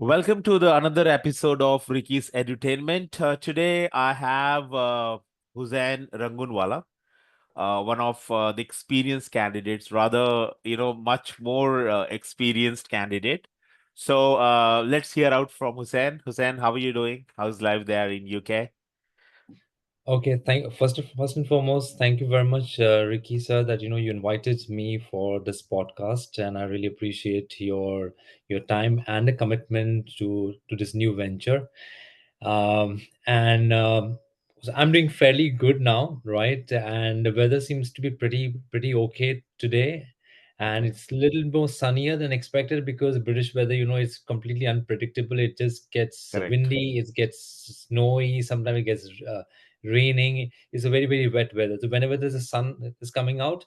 Welcome to the another episode of Ricky's Edutainment. Today I have Hussein Rangoonwala, one of the experienced candidates, rather, much more experienced candidate. So let's hear out from Hussein. Hussein, how are you doing? How's life there in UK? Okay, first and foremost, thank you very much, Ricky sir, that you invited me for this podcast, and I really appreciate your time and the commitment to this new venture. And so I'm doing fairly good now, right? And the weather seems to be pretty okay today, and Okay, it's a little more sunnier than expected because British weather, is completely unpredictable. It just gets correct. windy, it gets snowy, sometimes it gets raining. It's a very wet weather. So whenever there's a sun that is coming out,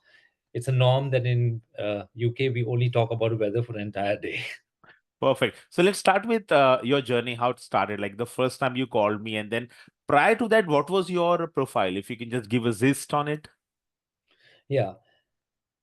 it's a norm that in UK we only talk about weather for the entire day. Perfect. So let's start with your journey, how it started, like the first time you called me, and then prior to that, what was your profile? If you can just give a gist on it. Yeah.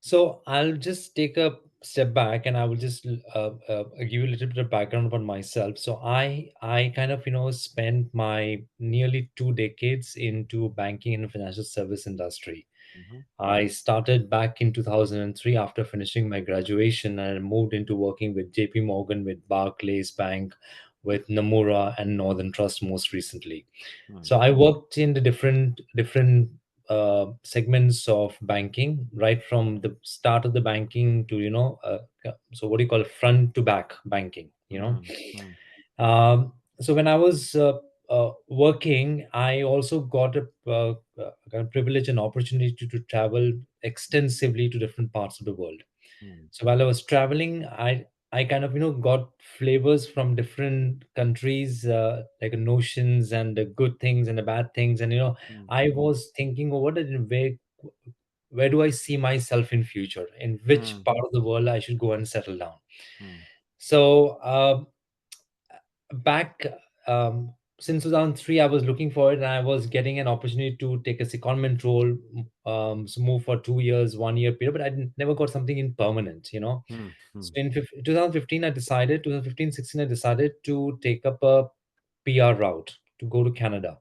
So I'll just take a step back and I will just give you a little bit of background about myself. So I kind of spent my nearly 2 decades into banking and financial service industry. Mm-hmm. I started back in 2003 after finishing my graduation and moved into working with JP Morgan, with Barclays Bank, with Nomura and Northern Trust most recently. So I worked in the different segments of banking, right from the start of the banking to so what do you call it, front to back banking. Mm-hmm. So when I was working, I also got a privilege and opportunity to travel extensively to different parts of the world. Mm, So while I was traveling, I kind of got flavors from different countries, like notions and the good things and the bad things, and mm, I was thinking, oh, where do I see myself in future? In which mm, part of the world I should go and settle down? mm, So back since 2003, I was looking for it, and I was getting an opportunity to take a secondment role, so move for 2 years, 1 year period, but never got something in permanent. mm, So mm, in 2015, 2015-16, I decided to take up a PR route to go to Canada.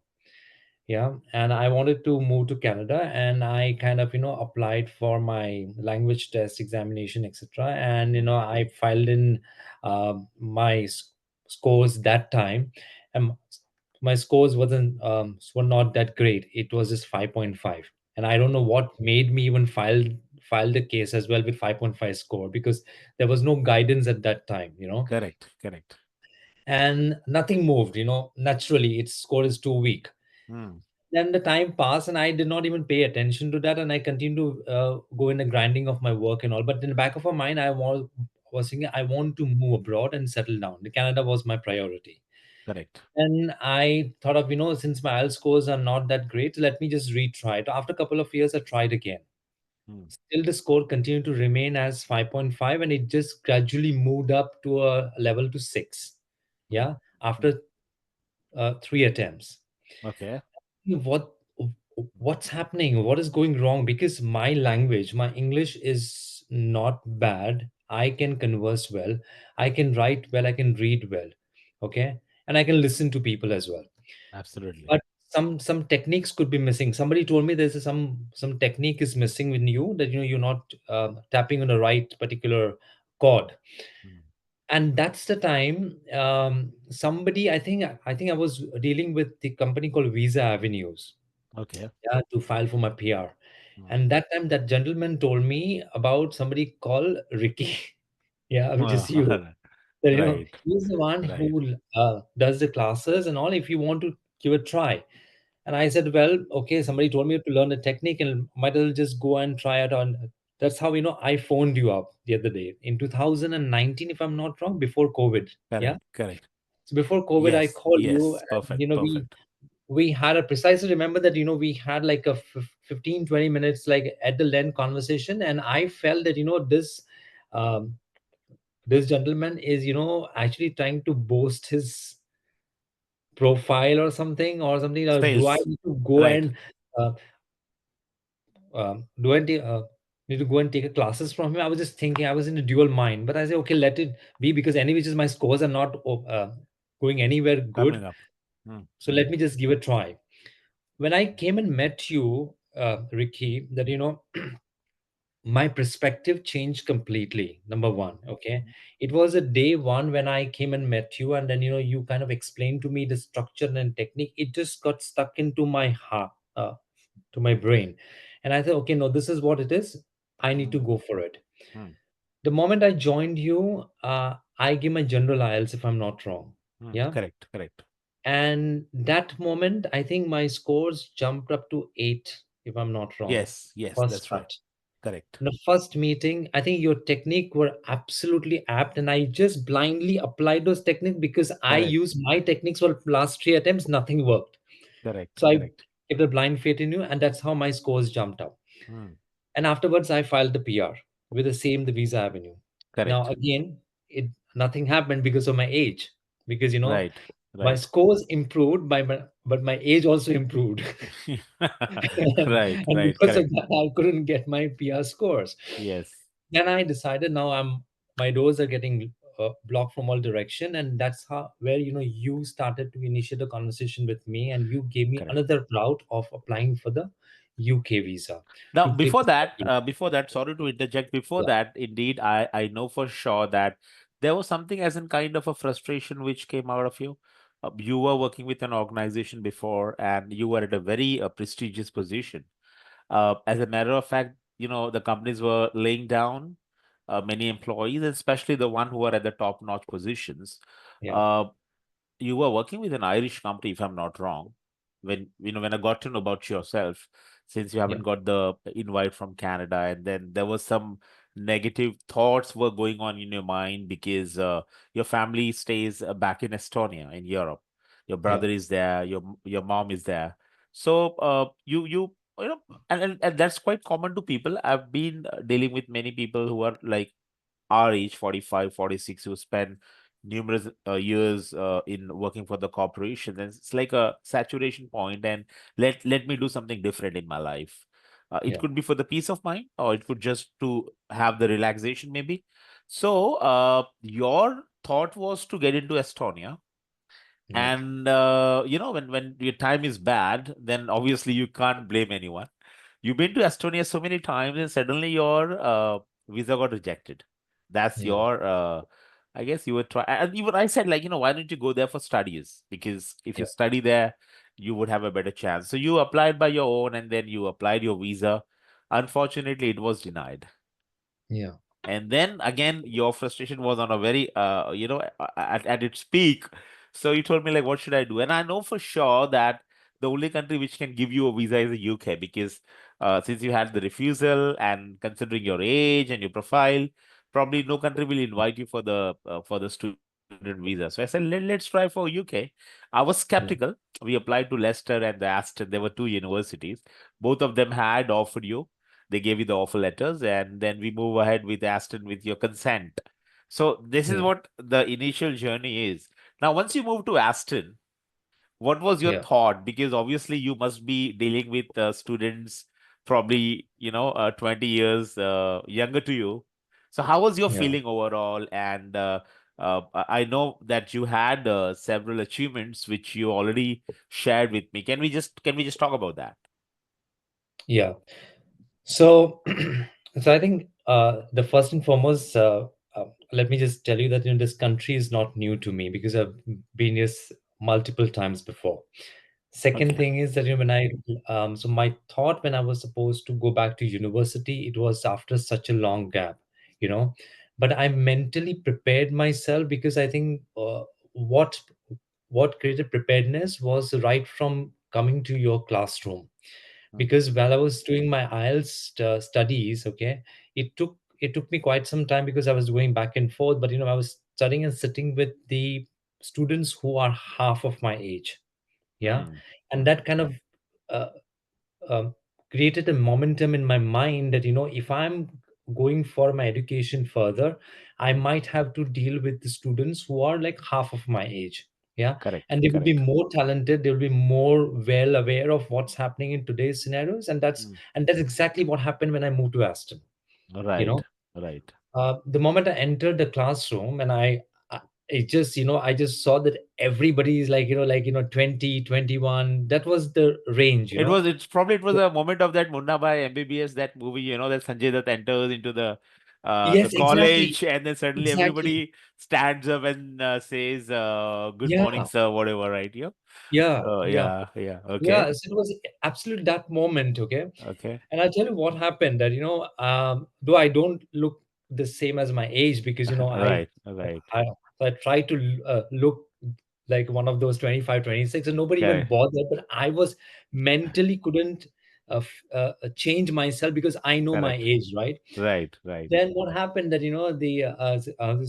Yeah, and I wanted to move to Canada, and I kind of applied for my language test examination, etc. And mm. I filed in my scores that time, and my scores were not that great. It was just 5.5, and I don't know what made me even file the case as well with 5.5 score, because there was no guidance at that time. Correct, correct. And nothing moved. Naturally its score is too weak. Mm, Then the time passed, and I did not even pay attention to that, and I continued to go in the grinding of my work and all. But in the back of my mind, I was thinking I want to move abroad and settle down. The Canada was my priority. correct. And I thought of, since my IELTS scores are not that great, let me just retry it. After a couple of years, I tried again. Mm, Still, the score continued to remain as 5.5, and it just gradually moved up to a level to 6. mm, Yeah, mm. after 3 attempts. Okay. What's happening, what is going wrong? Because my language, my English is not bad. I can converse well, I can write well, I can read well, okay, and I can listen to people as well. Absolutely. But some techniques could be missing. Somebody told me there's some technique is missing in you, that you're not tapping on the right particular chord. Mm, And that's the time, somebody, I think I was dealing with the company called Visa Avenues, okay. yeah, to file for my PR. Mm. And that time, that gentleman told me about somebody called Ricky, yeah, which is you. That, Right, he's the one right. who does the classes and all. If you want to give a try, and I said, well, okay, somebody told me to learn the technique, and might as well just go and try it on. That's how I phoned you up the other day in 2019, if I'm not wrong, before COVID. Yeah. Correct, correct. So before COVID, I Yes, called you, yes. and Perfect, perfect. we had a precisely remember that we had like a 15-20 minutes like at the length conversation, and I felt that um, this gentleman is actually trying to boast his profile or something, or do I Sales. need to go Right. and uh, do I need, need to go and take a classes from him. I was just thinking, I was in a dual mind, but I say, okay, let it be, because anyways, my scores are not going anywhere good. Coming up. Mm, So let me just give a try. When I came and met you, Ricky, that my perspective changed completely. Number one, okay, mm, it was a day one when I came and met you, and then you kind of explained to me the structure and technique. It just got stuck into my heart, to my brain, and I thought, okay, no, this is what it is. I need to mm, go for it. mm, The moment I joined you, I gave my general IELTS, if I'm not wrong. Yeah. correct, correct. And that moment, I think my scores jumped up to 8, if I'm not wrong. Yes, yes, First that's right. cut. Correct. In the first meeting, I think your technique were absolutely apt, and I just blindly applied those techniques because I Correct. used my techniques for last 3 attempts, nothing worked. Correct. So I Correct. kept a blind faith in you, and that's how my scores jumped up. Mm, And afterwards, I filed the PR with the Visa Avenue. Now correct. again, it nothing happened because of my age, because Right. my Right. scores improved but my age also improved. Right. And Right. because of Correct. that, I couldn't get my PR scores. Yes. Then I decided, now my doors are getting blocked from all direction, and that's how where you started to initiate a conversation with me, and you gave me Correct. another route of applying for the UK visa Now, to take the study. before that, sorry to interject. Before Yeah, that, indeed, I know for sure that there was something as in kind of a frustration which came out of you. You were working with an organization before, and you were at a very prestigious position. As a matter of fact, the companies were laying down many employees, especially the one who were at the top-notch positions. yeah, Uh, you were working with an Irish company, if I'm not wrong. When I got to know about yourself, since you yeah, haven't got the invite from Canada, and then there was some negative thoughts were going on in your mind because your family stays back in Estonia in Europe. Your yeah, brother is there, your mom is there. So you know, and that's quite common to people. I've been dealing with many people who are like our age, 45, 46, who spend numerous years in working for the corporation. And it's like a saturation point, and let me do something different in my life. It yeah, could be for the peace of mind, or it could just to have the relaxation, maybe. So your thought was to get into Estonia. yeah, And when your time is bad, then obviously you can't blame anyone. You've been to Estonia so many times, and suddenly your visa got rejected. That's yeah, your, I guess you were trying. And even I said, like, why don't you go there for studies? Because if you yeah, study there, you would have a better chance. So you applied by your own, and then you applied your visa. Unfortunately, it was denied. yeah, And then again, your frustration was on a very, at its peak. So you told me, like, what should I do? And I know for sure that the only country which can give you a visa is the UK, because since you had the refusal, and considering your age and your profile, probably no country will invite you for the student visa. So I said, let's try for UK. I was skeptical. yeah, We applied to Leicester and the Aston. There were two universities. Both of them had offered you. They gave you the offer letters, and then we move ahead with Aston with your consent. So this is yeah, what the initial journey is. Now, once you move to Aston, what was your yeah, thought? Because obviously you must be dealing with students probably 20 years younger to you. So how was your yeah. feeling overall? And I know that you had several achievements which you already shared with me. Can we just talk about that? Yeah. So, so I think the first and foremost, let me just tell you that this country is not new to me because I've been here multiple times before. Second Okay. thing is that when so my thought when I was supposed to go back to university, it was after such a long gap, you know. But I mentally prepared myself because I think what what created preparedness was right from coming to your classroom, Mm, because while I was doing my IELTS studies, okay, it took me quite some time because I was going back and forth. But I was studying and sitting with the students who are half of my age, yeah, mm, and mm, that kind of uh, um, created a momentum in my mind that if I'm going for my education further, I mm. might have to deal with the students who are like half of my age, yeah, Correct. and they will be Correct. more talented, they will be more well aware of what's happening in today's scenarios, and that's Mm, and that's exactly what happened when I moved to Aston. you Right. know. Right. The moment I entered the classroom, and I it just, I just saw that everybody is like, 20, 21. That was the range, It was, it was a moment of that Munna Bhai MBBS, that movie, that Sanjay Dutt enters into the Yes, exactly. college, and then suddenly Exactly. everybody stands up and says, good morning, Yeah. sir, whatever, right? Yeah. Yeah. Yeah. Yeah, yeah. Okay. Yeah. So it was absolutely that moment. Okay. Okay. And I'll tell you what happened, that, though I don't look the same as my age, because, Right. Right. I, I try to look like one of those 25, 26, and nobody even Correct. bothered. But I was mentally couldn't change myself because I know my Correct. age, right? Right. Right. Then what happened, that,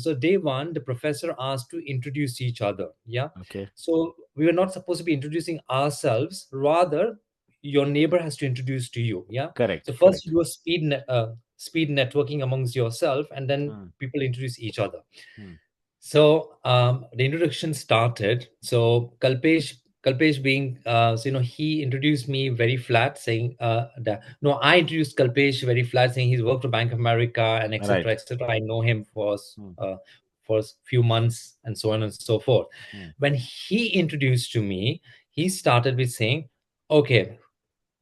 so day one, the professor asked to introduce each other. Yeah. Okay. So we were not supposed to be introducing ourselves, rather your neighbor has to introduce to you. Yeah. So Correct. first you Correct. do a speed networking amongst yourself, and then Hmm. people introduce each other. Hmm. So the introduction started. So Kalpesh being, he introduced me very flat, saying that no, I introduced Kalpesh very flat, saying he's worked for Bank of America and etc. Right. etc. I know him Hmm. for a few months and so on and so forth. Hmm. When he introduced to me, he started with saying, "Okay,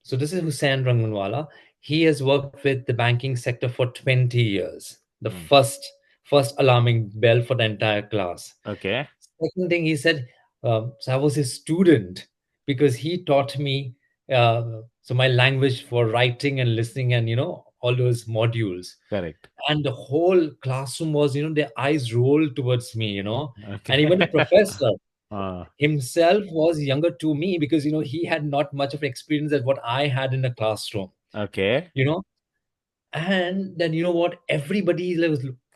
so this is Hussein Rangoonwala. He has worked with the banking sector for 20 years." The Hmm. first alarming bell for the entire class. Okay. Second thing he said, so I was his student because he taught me so my language for writing and listening, and all those modules. Correct. And the whole classroom was, their eyes rolled towards me, Okay. and even the professor uh, himself was younger to me, because he had not much of experience as what I had in the classroom, okay. you know and then, what, everybody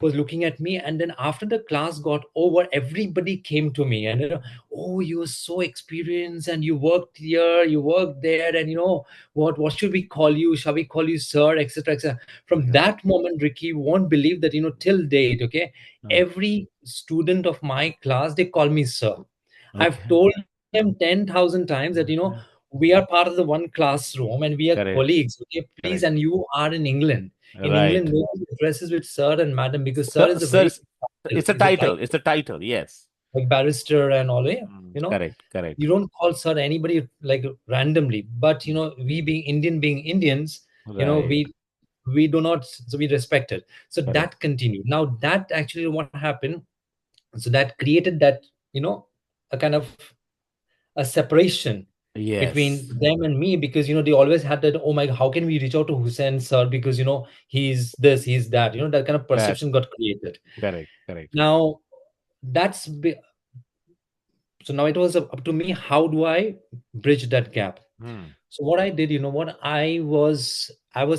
was looking at me. And then after the class got over, everybody came to me and, "Oh, you are so experienced, and you worked here, you worked there, and what should we call you? Shall we call you sir, etc., etc." From Okay. that moment, Ricky, you won't believe that, till date, okay, Uh, every student of my class, they call me sir. I've okay. told them 10,000 times that, we are part of the one classroom and we are Correct. colleagues. Okay, please. Correct. And you are in England. In England, Right. nobody addresses with sir and madam, because sir Sir, is a sir, very title. it's a It's a title. title, It's a title. Yes. like barrister and all. Yeah, Correct. Correct. you don't call sir anybody like randomly. But Mm. we being Indian, being Indians, Right. we do not. So we respect it. So Correct. that continued. Now that actually what happened. So that created that, a kind of a separation between Yes. them and me, because they always had that, "Oh my, how can we reach out to Hussein sir, because he's this, he's that." That kind of Correct. perception got created. Correct. Correct. Now that's so now it was up to me, how do I bridge that gap. Hmm. So what I did, what I was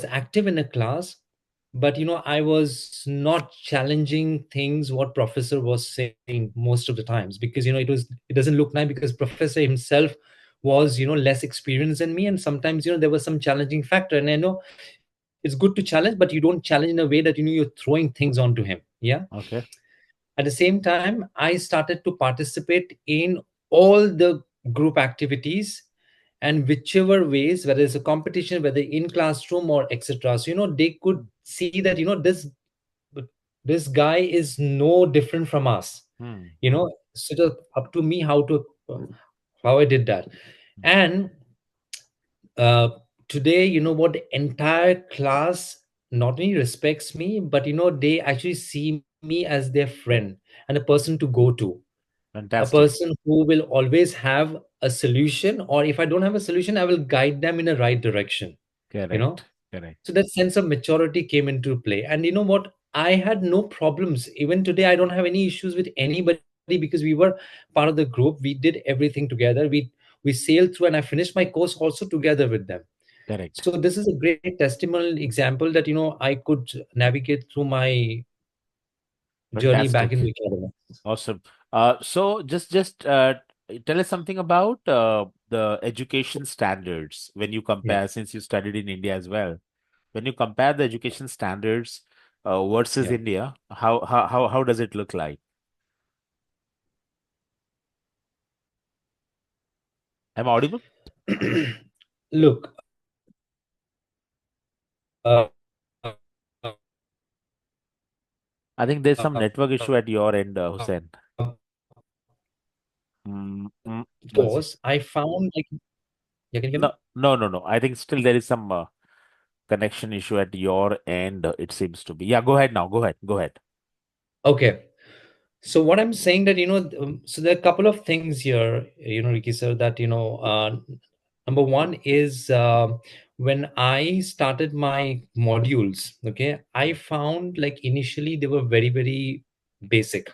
active in a class, but I was not challenging things what professor was saying most of the times, because it doesn't look nice, because professor himself was less experienced than me, and sometimes there was some challenging factor. And I know it's good to challenge, but you don't challenge in a way that you're throwing things onto him. Yeah. Okay. At the same time, I started to participate in all the group activities, and whichever ways, whether it's a competition, whether in classroom or etc. So they could see that this guy is no different from us. Hmm. Hmm. So it was up to me how I did that. And uh, today, what, the entire class not only respects me, but they actually see me as their friend and a person to go to, a Fantastic. person who will always have a solution, or if I don't have a solution, I will guide them in the right direction. you know Correct. Correct. so that sense of maturity came into play. And you know what, I had no problems. Even today, I don't have any issues with anybody, because we were part of the group. We did everything together. We sailed through, and I finished my course also together with them. Correct. So this is a great testimonial example that I could navigate through my journey back in Fantastic. the academy. Awesome. So just tell us something about the education standards when you Yeah, compare, since you studied in India as well. When you compare the education standards versus yeah. India, how does it look like? Am I audible? Look, I think there's some network issue at your end, Hussein. Course, I One sec. found like, yeah, can you hear me? No, no, no, no. I think still there is some connection issue at your end, it seems to be. Yeah, go ahead now. Go ahead. Go ahead. Okay. So what I'm saying that, so there are a couple of things here, Ricky sir, that, number one is, when I started my modules, okay, I Mm, found like initially they were very, very basic,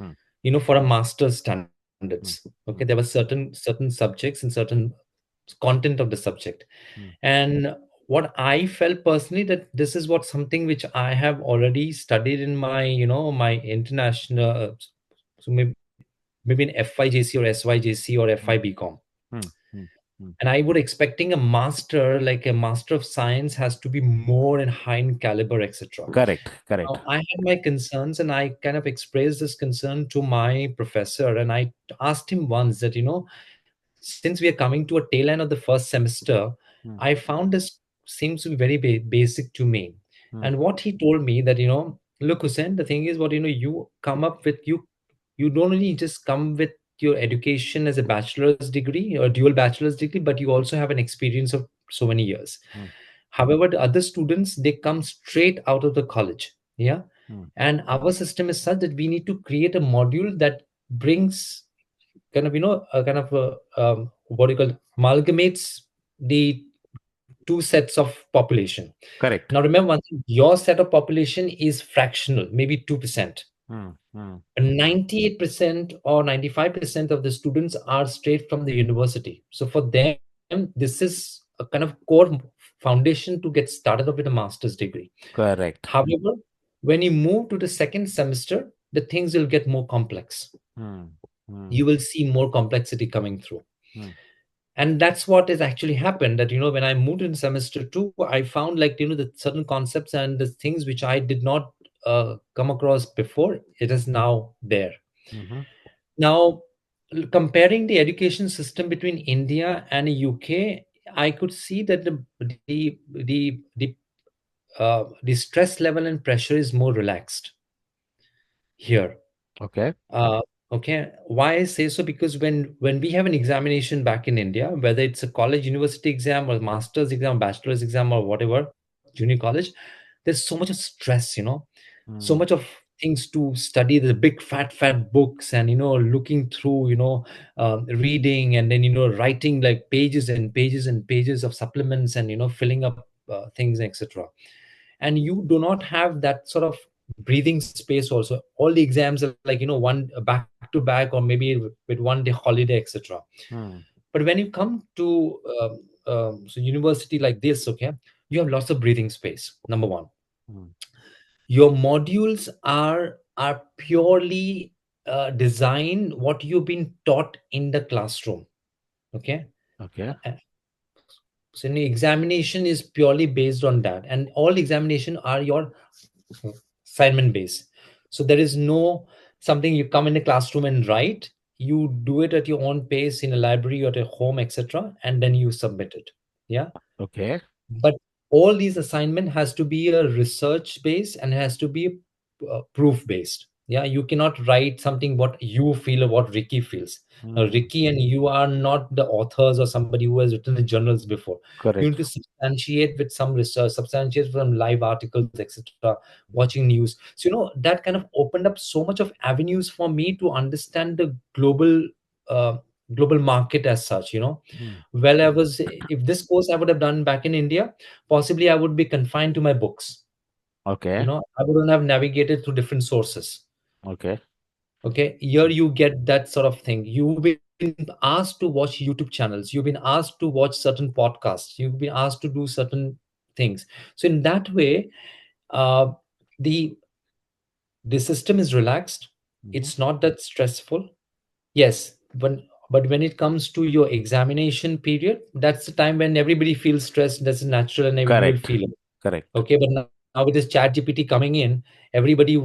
mm, for a master's standards. mm, Okay, there were mm, certain subjects and certain content of the subject. mm, And what I felt personally, that this is what something which I have already studied in my, my international, so maybe in FIJC or SYJC or mm, FIBCom. mm, mm, mm. And I would expecting a master, like a master of science, has to be more and high in caliber, etc. Correct. Correct. Now, I had my concerns, and I kind of expressed this concern to my professor. And I asked him once that, since we are coming to a tail end of the first semester, Mm, I found this seems to be very basic to me. mm, And what he told me that, look, Hussein, the thing is, what, you come up with, you don't only just come with your education as a bachelor's degree or dual bachelor's degree, but you also have an experience of so many years. mm, However, the other students, they come straight out of the college. Yeah. mm. And our system is such that we need to create a module that brings kind of, what do you call, amalgamates the two sets of population. Correct. Now, remember one thing, your set of population is fractional, maybe 2%. Mm, mm. 98% or 95% of the students are straight from the university. So for them, this is a kind of core foundation to get started off with a master's degree. Correct. However, when you move to the second semester, the things will get more complex. Mm, mm, You will see more complexity coming through. mm, And that's what has actually happened, that, when I moved in semester 2, I found like, the certain concepts and the things which I did not come across before, it is now there. mhm. Now, comparing the education system between India and UK, I could see that the stress level and pressure is more relaxed here. Okay. Uh, okay, why I say so? Because when we have an examination back in India, whether it's a college, university exam, or master's exam, bachelor's exam, or whatever, junior college, there's so much of stress, so much Mm, of things to study. The big fat books, and looking through, reading, and then writing like pages and pages and pages of supplements, and filling up things, etc. And you do not have that sort of breathing space. Also, all the exams are like, one back to back, or maybe with 1 day holiday, etc. mm, But when you come to so university like this, okay, you have lots of breathing space. Number one, mm. your modules are purely designed what you've been taught in the classroom. Okay. Okay. Uh, so the examination is purely based on that, and all examination are your assignment based. So there is no something you come in a classroom and write. You do it at your own pace in a library or at a home, etc., and then you submit it. Yeah. Okay. But all these assignment has to be a research based and has to be proof based. Yeah, you cannot write something what you feel or what Ricky feels. Now, Mm, Ricky and you are not the authors or somebody who has written the journals before. You need correct. to substantiate with some research, substantiate from live articles, etc., watching news. So that kind of opened up so much of avenues for me to understand the uh, global market as such. Mm. Well, I was, if this course I would have done back in India, possibly I would be confined to my books. Okay. I wouldn't have navigated through different sources. Okay. Okay, here you get that sort of thing. You've been asked to watch YouTube channels. You've been asked to watch certain podcasts. You've been asked to do certain things. So in that way, uh, the the system is relaxed. Mhm. It's not that stressful. Yes, but when it comes to your examination period, that's the time when everybody feels stressed. That's natural, and you will Correct. feel it. Correct. Okay, but now with this chat GPT coming in, everybody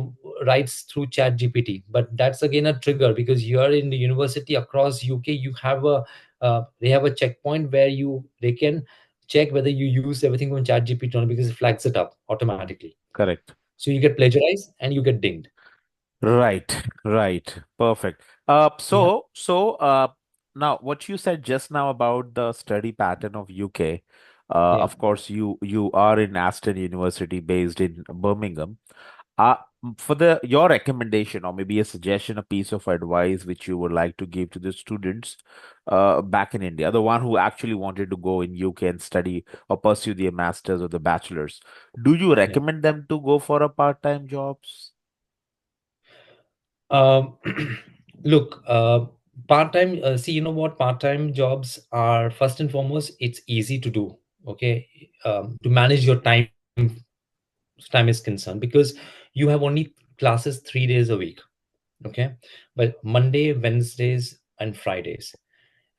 writes through chat GPT. But that's again a trigger, because you're in the university across UK. You have a they have a checkpoint where they can check whether you use everything from chat GPT or not, because it flags it up Mm. automatically. Correct. So you get plagiarized and you get dinged. Right, right. Perfect. Yeah, Now what you said just now about the study pattern of UK, yeah, of course you are in Aston University based in Birmingham. For the your recommendation or maybe a suggestion, a piece of advice which you would like to give to the students back in India, the one who actually wanted to go in UK and study or pursue their masters or the bachelors, do you yeah. recommend them to go for a part-time jobs? Um, look, part-time, see, you know what? Part-time jobs are, first and foremost, it's easy to do. Okay. To manage your time is concerned, because you have only classes 3 days a week. Okay. But Monday, Wednesdays, and Fridays.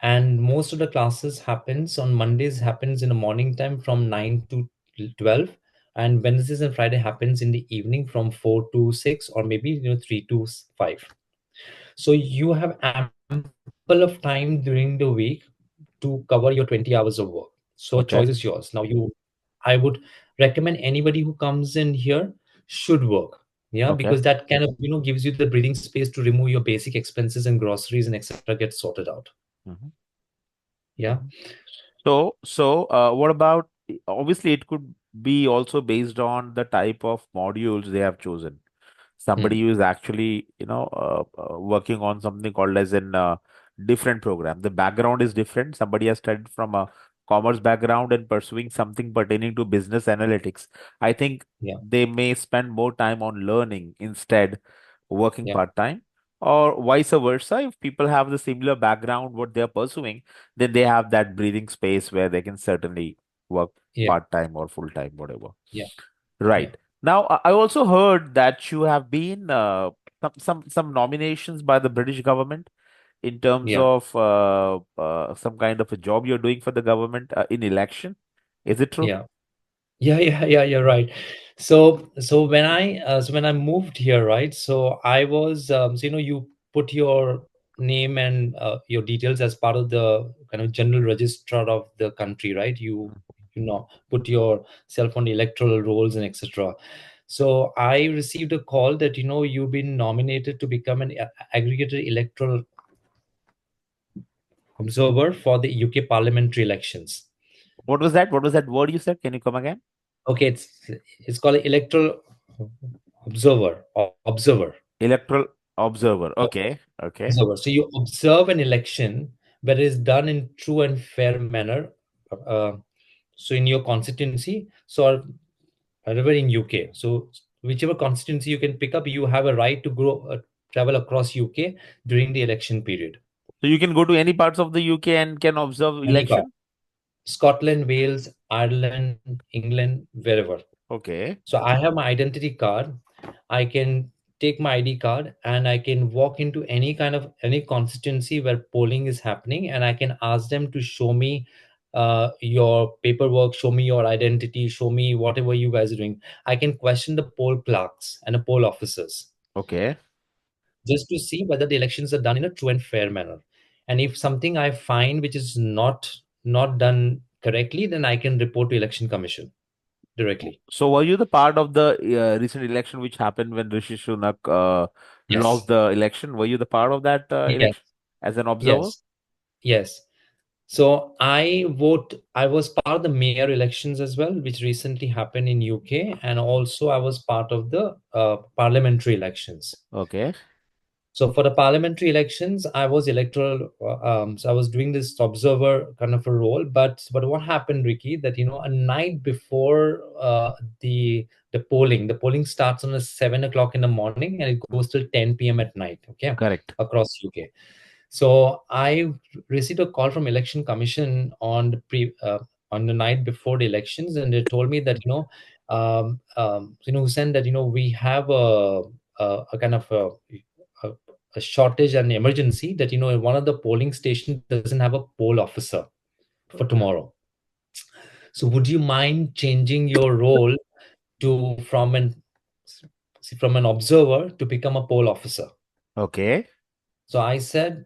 And most of the classes happens on Mondays, happens in the morning time from 9 to 12, and Wednesdays and Friday happens in the evening from 4 to 6, or maybe 3 to 5. So you have ample of time during the week to cover your 20 hours of work. So choice is Okay. yours. Now I would recommend anybody who comes in here should work. Yeah, Okay. because that kind of gives you the breathing space to remove your basic expenses and groceries and etc. get sorted out. Mhm, Yeah, mhm. What about, obviously, it could be also based on the type of modules they have chosen. Somebody Hmm. who is actually, working on something called as an different program. The background is different. Somebody has studied from a commerce background and pursuing something pertaining to business analytics. I think Yeah, they may spend more time on learning instead working yeah, part-time, or vice versa. If people have the similar background, what they're pursuing, then they have that breathing space where they can certainly work yeah, part-time or full-time, whatever. yeah, yeah, Right. Now, I also heard that you have been some nominations by the British government in terms yeah. of some kind of a job you're doing for the government in election. Is it true? Yeah. Yeah, yeah, yeah, you're right. So when I moved here, right? So I was you put your name and your details as part of the kind of general registrar of the country, right? Put yourself on the electoral rolls and etc. So I received a call that you've been nominated to become an aggregated electoral observer for the UK parliamentary elections. What was that? What was that word you said? Can you come again? Okay, it's called electoral observer. Electoral observer. Okay. Okay. Observer. So you observe an election, but it is done in true and fair manner. Uh, so in your constituency, so or wherever in UK, so whichever constituency you can pick up, you have a right to travel across UK during the election period. So you can go to any parts of the UK and can observe Any part. election? Scotland, Wales, Ireland, England, wherever. Okay. So I have my identity card. I can take my ID card and I can walk into any constituency where polling is happening, and I can ask them to show me your paperwork, show me your identity, show me whatever you guys are doing. I can question the poll clerks and the poll officers Okay. just to see whether the elections are done in a true and fair manner. And if something I find which is not done correctly, then I can report to election commission directly. So were you the part of the recent election which happened when Rishi Sunak lost Yes. the election? Were you the part of that Yes. election as an observer? Yes. Yes. So I was part of the mayor elections as well, which recently happened in UK, and also I was part of the parliamentary elections. Okay. So for the parliamentary elections, I was electoral. So I was doing this observer kind of a role. But what happened, Ricky, that a night before the polling starts on a 7 o'clock in the morning and it goes till 10 p.m. at night. Okay, Correct. across UK. So I received a call from Election Commission on the night before the elections, and they told me that Hussein, that we have a kind of a, a shortage and emergency, that one of the polling station doesn't have a poll officer for Okay. tomorrow. So would you mind changing your role to from an observer to become a poll officer? Okay. So I said,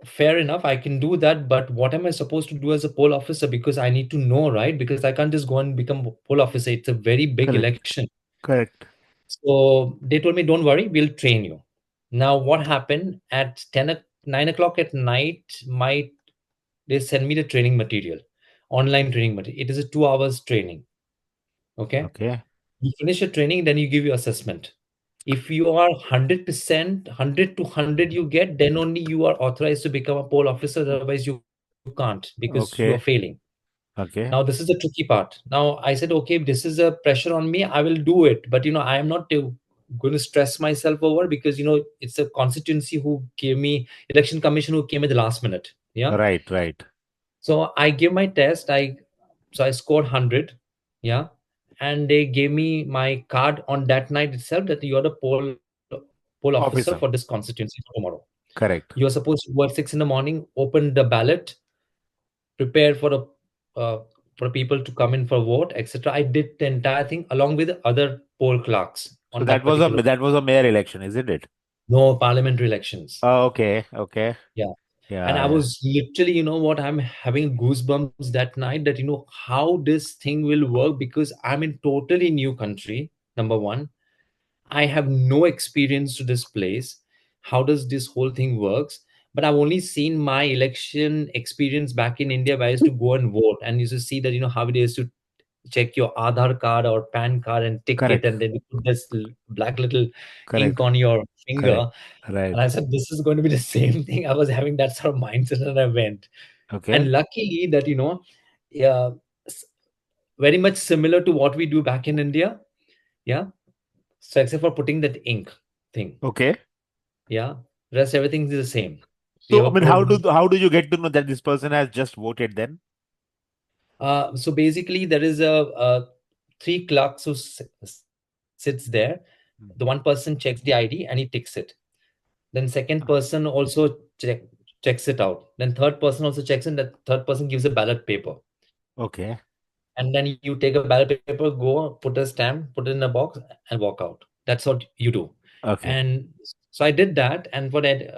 fair enough, I can do that, but what am I supposed to do as a poll officer? Because I need to know, right? Because I can't just go and become a poll officer. It's a very big Correct. election. Correct. So they told me, don't worry, we'll train you. Now, what happened at 9 o'clock at night, they send me the training material, online training material. It is a 2 hours training. Okay. Okay. You finish your training, then you give your assessment. If you are 100%, 100 to 100 you get, then only you are authorized to become a poll officer. Otherwise, you can't because you are failing. Okay. Now, this Okay. is the tricky part. Now, I said, okay, if this is a pressure on me, I will do it. But, I am not going to stress myself over because, it's a constituency who gave me, election commission who came at the last minute. Yeah. Right. Right. So I gave my test. I scored 100. Yeah. And they gave me my card on that night itself that you're the poll officer for this Officer. constituency for tomorrow. You Correct. are supposed to go at 6 in the morning, open the ballot, prepare uh, for people to come in for vote, etc. I did the entire thing along with other poll clerks So on that particular. that was a mayor election, isn't it? No parliamentary elections. Oh, okay. Okay. Yeah. And I Yeah. Yeah. was literally, what, I'm having goosebumps that night that, how this thing will work because I'm in totally new country. Number one, I have no experience to this place. How does this whole thing works? But I've only seen my election experience back in India where I used to go and vote and used to see that, how it is to check your Aadhaar card or PAN card and tick it, Correct. and then you put this black little ink Correct. on your Correct. finger. Right. And I said, this is going to be the same thing. I was having that sort of mindset and I went. Okay. And luckily that, yeah, s- very much similar to what we do back in India. Yeah. So except for putting that ink thing. Okay. Yeah. Rest everything is the same. We So, have I a mean, program. how do you get to know that this person has just voted then? So basically, there is a three clerks who sits there. The one Hmm. person checks the ID and he ticks it. Then second person also checks it out. Then third person also checks in. That third person gives a ballot paper. Okay. And then you take a ballot paper, go put a stamp, put it in a box, and walk out. That's what you do. Okay. And so I did that. And what I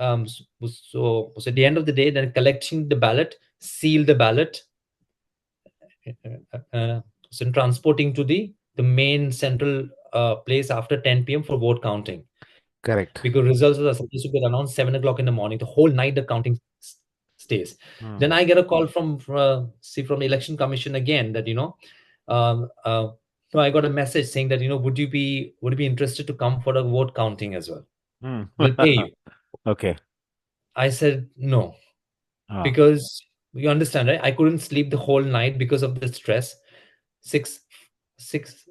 so at the end of the day, then collecting the ballot, seal the ballot, so transporting to the main central place after 10 p.m. for vote counting, because Correct. results are supposed to get announced 7 o'clock in the morning. The whole night the counting stays. Then Hmm. I get a call from the election commission again that um, uh, so I got a message saying that would you be interested to come for a vote counting as well? Hmm. We'll pay you. Okay. I said no, Ah. because you understand, right? I couldn't sleep the whole night because of the stress. 6 6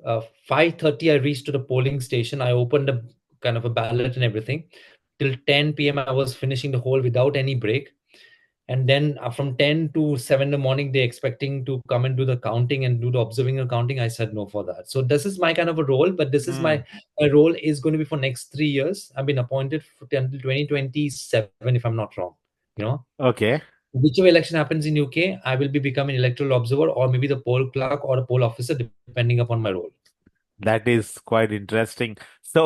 5:30 I reached to the polling station. I opened a kind of a ballot and everything. Till 10 p.m. I was finishing the whole without any break. And then from 10 to 7 in the morning they expecting to come and do the counting and do the observing and counting. I said no for that. So this is my kind of a role, but this is Hmm. my role is going to be for next 3 years. I've been appointed until 2027 if I'm not wrong. you know Okay. Whichever election happens in UK, I will be becoming electoral observer or maybe the poll clerk or a poll officer, depending upon my role. That is quite interesting. So,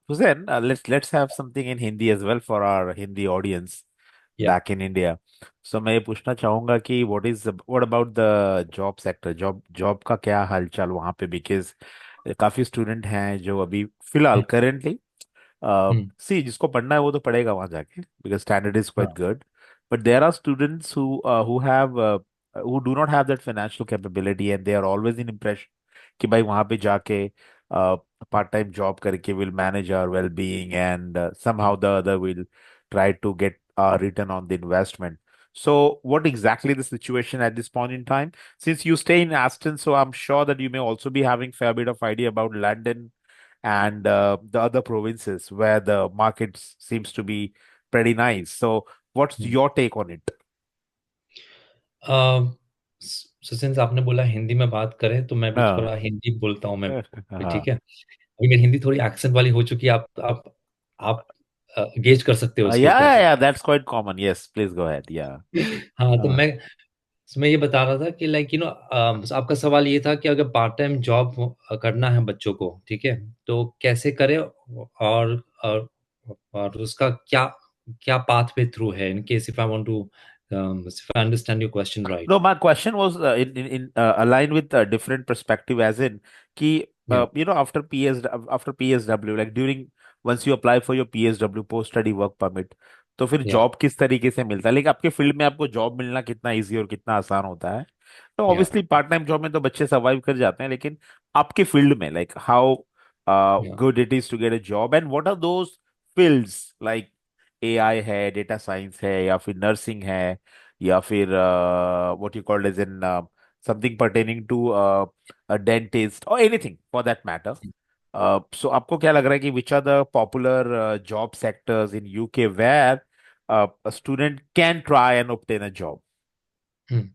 Hussein, let's have something in Hindi as well for our Hindi audience Yeah. back in India. So, मैं ये पूछना चाहूंगा कि what about the job sector? Job का क्या हालचाल वहाँ पे? Because काफी स्टूडेंट हैं जो अभी फिलहाल Hmm. currently Hmm. सी जिसको पढ़ना है वो तो पढ़ेगा वहां जाके because standard is quite हाँ. good, but there are students who have who do not have that financial capability and they are always in impression कि भाई वहां पे जाके पार्ट टाइम जॉब करके will manage our well-being and somehow the other will try to get a return on the investment. So what exactly the situation at this point in time? Since you stay in Aston, so I'm sure that you may also be having fair bit of idea about London and the other provinces where the market seems to be pretty nice. So, what's Hmm. your take on it? So since आपने बोला हिंदी में बात करें तो मैं भी Uh, थोड़ा हिंदी बोलता हूँ मैं भी, uh, ठीक है? अभी मेरी हिंदी थोड़ी एक्सेंट वाली हो चुकी है, आप गेज कर सकते हो इसके ऊपर yeah, से। yeah, that's quite common. Yes, please go ahead. Yeah. हाँ, तो Uh, मैं ये बता रहा था कि लाइक आपका सवाल ये था कि अगर पार्ट टाइम जॉब करना है बच्चों को, ठीक है, तो कैसे करें और उसका क्या क्या पाथ वे थ्रू है, in case if I want to if I understand your question right. no, my question was in aligned with a different perspective, as in कि Yeah. after PSW, like during once you apply for your PSW, post study work permit, तो फिर Yeah. Job किस तरीके से मिलता है? लेकिन आपके फील्ड में आपको जॉब मिलना कितना इजी और कितना आसान होता है? तो Yeah. Obviously part time job में तो बच्चे सर्वाइव कर जाते हैं, लेकिन आपके फील्ड में like how Yeah. Good it is to get a job, and what are those fields like AI है, डेटा साइंस है, या फिर नर्सिंग है, या फिर what you called as in something pertaining to a dentist or anything for that matter. So आपको क्या लग रहा है कि which are the popular job sectors in UK where a student can try and obtain a job? हम्म।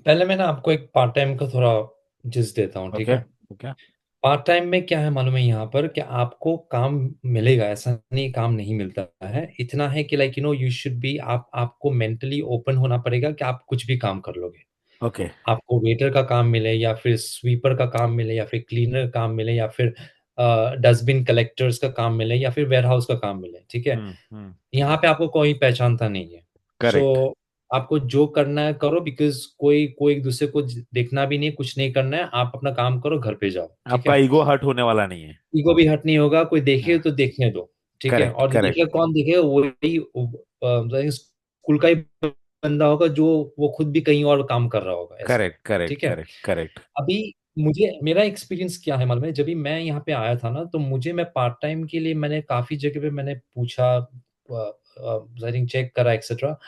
पहले मैं ना आपको एक पार्ट टाइम का थोड़ा जिस देता हूँ, ठीक Okay, है। okay. पार्ट टाइम में क्या है मालूम है यहाँ पर कि आपको काम मिलेगा, ऐसा नहीं काम नहीं मिलता है। इतना है कि लाइक यू शुड बी, आपको मेंटली ओपन होना पड़ेगा कि आप कुछ भी काम कर लोगे। Okay. आपको वेटर का काम मिले या फिर स्वीपर का काम मिले या फिर क्लीनर का काम मिले या फिर डस्टबिन कलेक्टर्स का काम मिले या फिर वेयरहाउस का काम मिले, ठीक है। Hmm. यहाँ पे आपको कोई पहचानता नहीं है। सो Correct. आपको जो करना है करो, बिकॉज कोई कोई एक दूसरे को देखना भी नहीं, कुछ नहीं करना है, आप अपना काम करो, घर पे जाओ, ठीक आपका है। ईगो हर्ट होने वाला नहीं है। ईगो भी हर्ट नहीं होगा, कोई देखे हाँ, तो देखने दो, ठीक है। करेक्ट और करेक्ट देखेगा कौन, देखेगा वही स्कूल का ही बंदा होगा जो वो खुद भी कहीं और काम कर रहा होगा, ऐसा, करेक्ट करेक्ट ठीक है। Correct correct. अभी मुझे मेरा एक्सपीरियंस क्या है मालूम है, जब भी मैं यहाँ पे आया था ना, तो मुझे मैं पार्ट टाइम के लिए मैंने काफ़ी जगह पे मैंने पूछा, आई थिंक चेक करा एक्सेट्रा।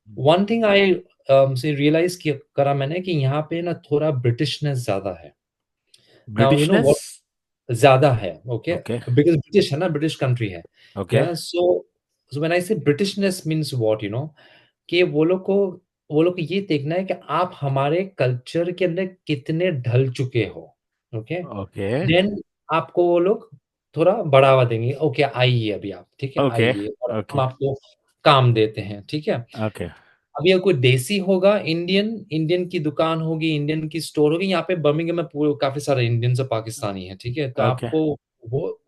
वन थिंग आई से रियलाइज़ किया करा मैंने कि यहाँ पे ना थोड़ा ब्रिटिशनेस ज़्यादा है। Now you know Britishness. What ज़्यादा है, ओके? ओके बिकॉज़ ब्रिटिश है ना, ब्रिटिश कंट्री है। ओके या सो व्हेन आई से ब्रिटिशनेस मीन्स व्हाट, कि वो लोग को ये देखना है कि आप हमारे कल्चर के अंदर कितने ढल चुके हो, ओके? ओके देन आपको वो लोग थोड़ा बढ़ावा देंगे, ओके आइए अभी आप, ठीक है? ओके आइए और हम ओके आपको काम देते हैं, ठीक है? ओके। अभी अगर कोई देसी होगा, इंडियन इंडियन की दुकान होगी, इंडियन की स्टोर होगी, यहाँ पे बर्मिंघम में पूरे काफ़ी सारे इंडियंस और पाकिस्तानी हैं, ठीक है? तो ओके। आपको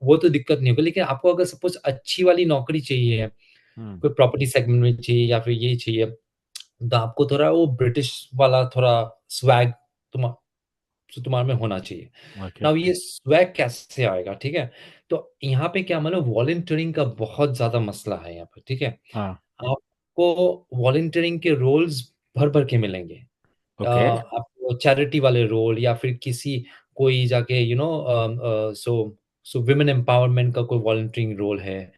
वो तो दिक्कत नहीं होगी, लेकिन आपको अगर सपोज़ अच्छी वाली नौकरी चाहिए, हम्म। कोई प्रॉपर्टी सेगमेंट में चाहिए या फिर ये चाहिए, तो आपको थोड़ा वो ब्रिटिश वाला थोड़ा स्वैग तुम तुम्हारे में होना चाहिए। ओके। नाउ ये स्वैग कैसे आएगा, ठीक है? तो यहाँ पे क्या मतलब वॉलंटियरिंग का बहुत ज़्यादा मसला है यहाँ पे, ठीक है? हाँ। आपको वॉलंटियरिंग के रोल्स भर-भर के मिलेंगे। ओके आपको चैरिटी वाले रोल या फिर किसी कोई जाके सो वुमेन एम्पावरमेंट का कोई वॉलंटियरिंग रोल है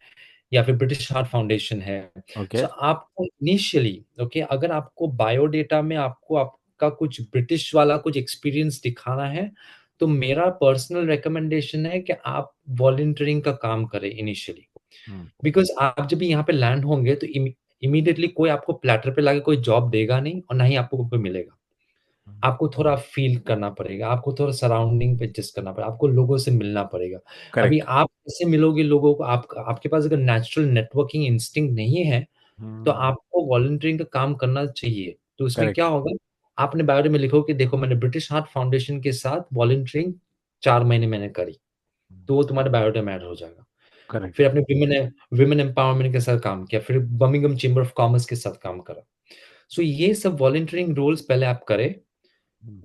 या फिर ब्रिटिश हार्ट फाउंडेशन है। ओके। सो आपको इनिशियली ओके, अगर आपको बायोडेटा में आपको आपका कुछ ब्रिटिश वाला कुछ एक्सपीरियंस दिखाना है, तो मेरा पर्सनल रिकमेंडेशन है कि आप वॉलंटियरिंग का काम करें इनिशियली। हम्म बिकॉज़ आप जब भी यहाँ पे लैंड होंगे तो इमीडिएटली कोई आपको प्लैटर पे लाके कोई जॉब देगा नहीं और ना ही आपको कोई मिलेगा। आपको थोड़ा फ़ील करना पड़ेगा, आपको थोड़ा सराउंडिंग पे एडजस्ट करना पड़ेगा, आपको लोगों से मिलना पड़ेगा। अभी करेक्ट। आप कैसे मिलोगे लोगों को, आप आपके पास अगर नेचुरल नेटवर्किंग इंस्टिंक्ट नहीं है, तो हम्म। आपको वॉलंटियरिंग का काम करना चाहिए। तो उसमें क्या करेक्ट। होगा, आप अपने बायोडे में लिखो कि देखो मैंने ब्रिटिश हार्ट फाउंडेशन के साथ वॉलंटियरिंग 4 महीने मैंने करी, तो वो तुम्हारे बायोडे में ऐड हो जाएगा। करेक्ट। फिर आपने विमेन एम्पावरमेंट के साथ काम किया, फिर बर्मिंघम चेंबर ऑफ कॉमर्स के साथ काम करा। सो ये सब वॉलंटियरिंग रोल्स पहले आप करें,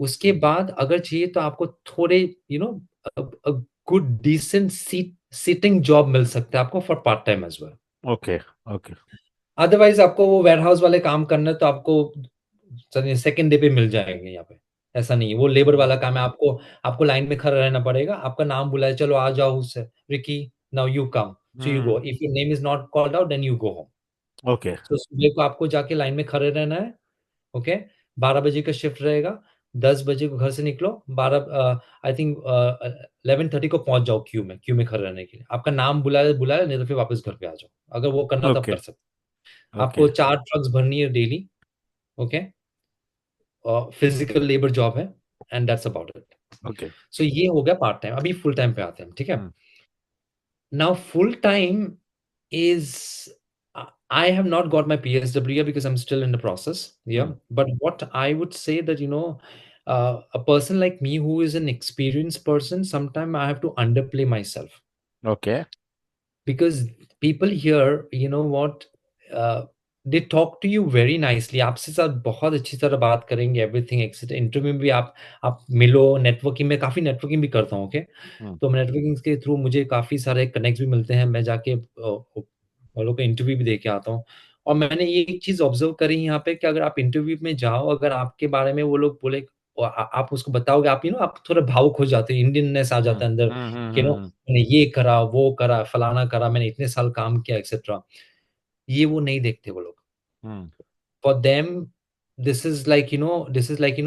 उसके बाद अगर चाहिए तो आपको थोड़े you know uh uh, good decent sitting job मिल सकता है आपको for part time as well. Okay okay. Otherwise आपको वो वेयरहाउस वाले काम करना है तो आपको चलिए सेकंड डे पे मिल जाएँगे यहाँ पे। ऐसा नहीं है, वो लेबर वाला काम है, आपको आपको लाइन में खड़ा रहना पड़ेगा, आपका नाम बुलाया, चलो आ जाओ उससे, Ricky now you come, so you go, hmm. If your name is not called out then you go home. Okay तो सुबह को आपको जाके लाइन में खड़े रहना है, ओके? 12 बजे का शिफ्ट रहेगा, 10 बजे को घर से निकलो, आई थिंक 11:30 को पहुँच जाओ क्यू में खड़े रहने के लिए। आपका नाम बुलाया बुलाया, नहीं तो फिर वापस घर पे आ जाओ। अगर वो करना तो आप ओके कर सकते हैं। ओके आपको 4 ट्रक्स भरनी है daily, okay? Physical labour job है and that's about it. Okay. So ये हो गया पार्ट टाइम, अभी फुल टाइम पे आते हैं, ठीक है? Hmm Now full time is I have not got my PSW yet because I'm still in the process. Yeah. Hmm. But what I would say that, a person like me who is an experienced person, sometimes I have to underplay myself okay because people here, you know what, uh, they talk to you very nicely, आपसे साथ बहुत अच्छी तरह बात करेंगे, everything etcetera. Interview में भी आप मिलो, नेटवर्किंग में काफ़ी नेटवर्किंग भी करता हूँ, ओके। हम्म, तो नेटवर्किंग के थ्रू मुझे काफ़ी सारे कनेक्ट्स भी मिलते हैं, मैं जाके वो लोग का इंटरव्यू भी दे के आता हूँ। और मैंने ये एक चीज़ ऑब्जर्व करी यहाँ पे कि अगर आप इंटरव्यू में जाओ, अगर आपके बारे में वो लोग बोले और आप उसको बताओगे, आप आप थोड़ा भावुक हो जाते हो, इंडियननेस आ हम्म, जाता है अंदर हम्म, कि मैंने ये करा, वो करा, फलाना करा, मैंने इतने साल काम किया एक्सेट्रा। ये वो नहीं देखते वो लोग। हम्म, For them, this is like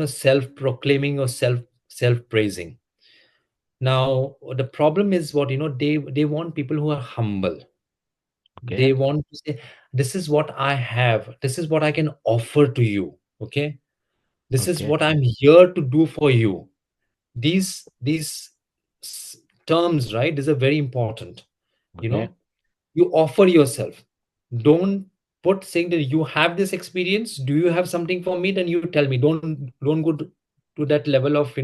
self proclaiming or self praising. Now the problem is what, they want people who are humble. okay, They want to say, this is what I have, this is what I can offer to you, okay, this is okay, what I'm here to do for you. These terms, right, these are very important. you okay, know you offer yourself. Don't put saying that you have this experience, do you have something for me, then you tell me. Don't go to that level of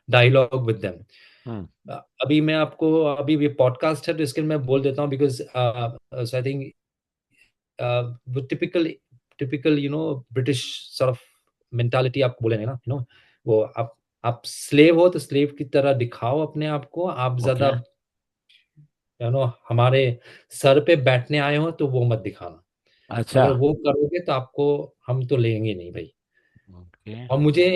dialogue with them. हम्म, अभी मैं आपको, अभी ये podcast है तो इसके लिए मैं बोल देता हूँ, बिकॉज आई थिंक वो typical British sort of mentality आपको बोलेंगे ना, वो आप स्लेव हो तो स्लेव की तरह दिखाओ अपने आप को। आप ज्यादा okay, हमारे सर पे बैठने आए हो तो वो मत दिखाना। अच्छा, अगर वो करोगे तो आपको हम तो लेंगे नहीं भाई। okay, और मुझे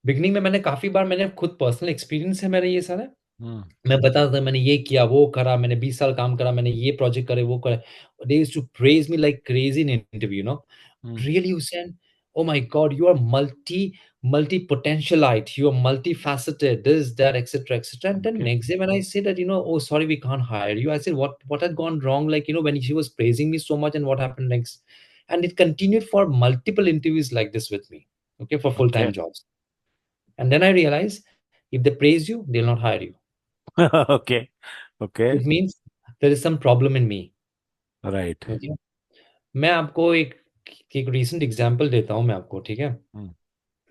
बिगनिंग में मैंने काफी बार, मैंने खुद पर्सनल एक्सपीरियंस है मेरे ये सारा, हम्म, मैं बताता था मैंने ये किया, वो करा, मैंने 20 साल काम करा, मैंने ये प्रोजेक्ट करे, वो करे। They used to praise me like crazy in interview, hmm, really, Hussein, oh my god, you are multi potentialite, you are multifaceted, this, that, etc., etc. And then okay, next day when I say that, oh sorry, we can't hire you, I said, what had gone wrong, like, when she was praising me so much, and what happened next? And it continued for multiple interviews like this with me, okay, for okay, full-time jobs. And then I realized, if they praise you, they'll not hire you. okay, okay, It means there is some problem in me. right, Okay. मैं आपको एक recent example देता हूँ मैं आपको, ठीक है। हम्म,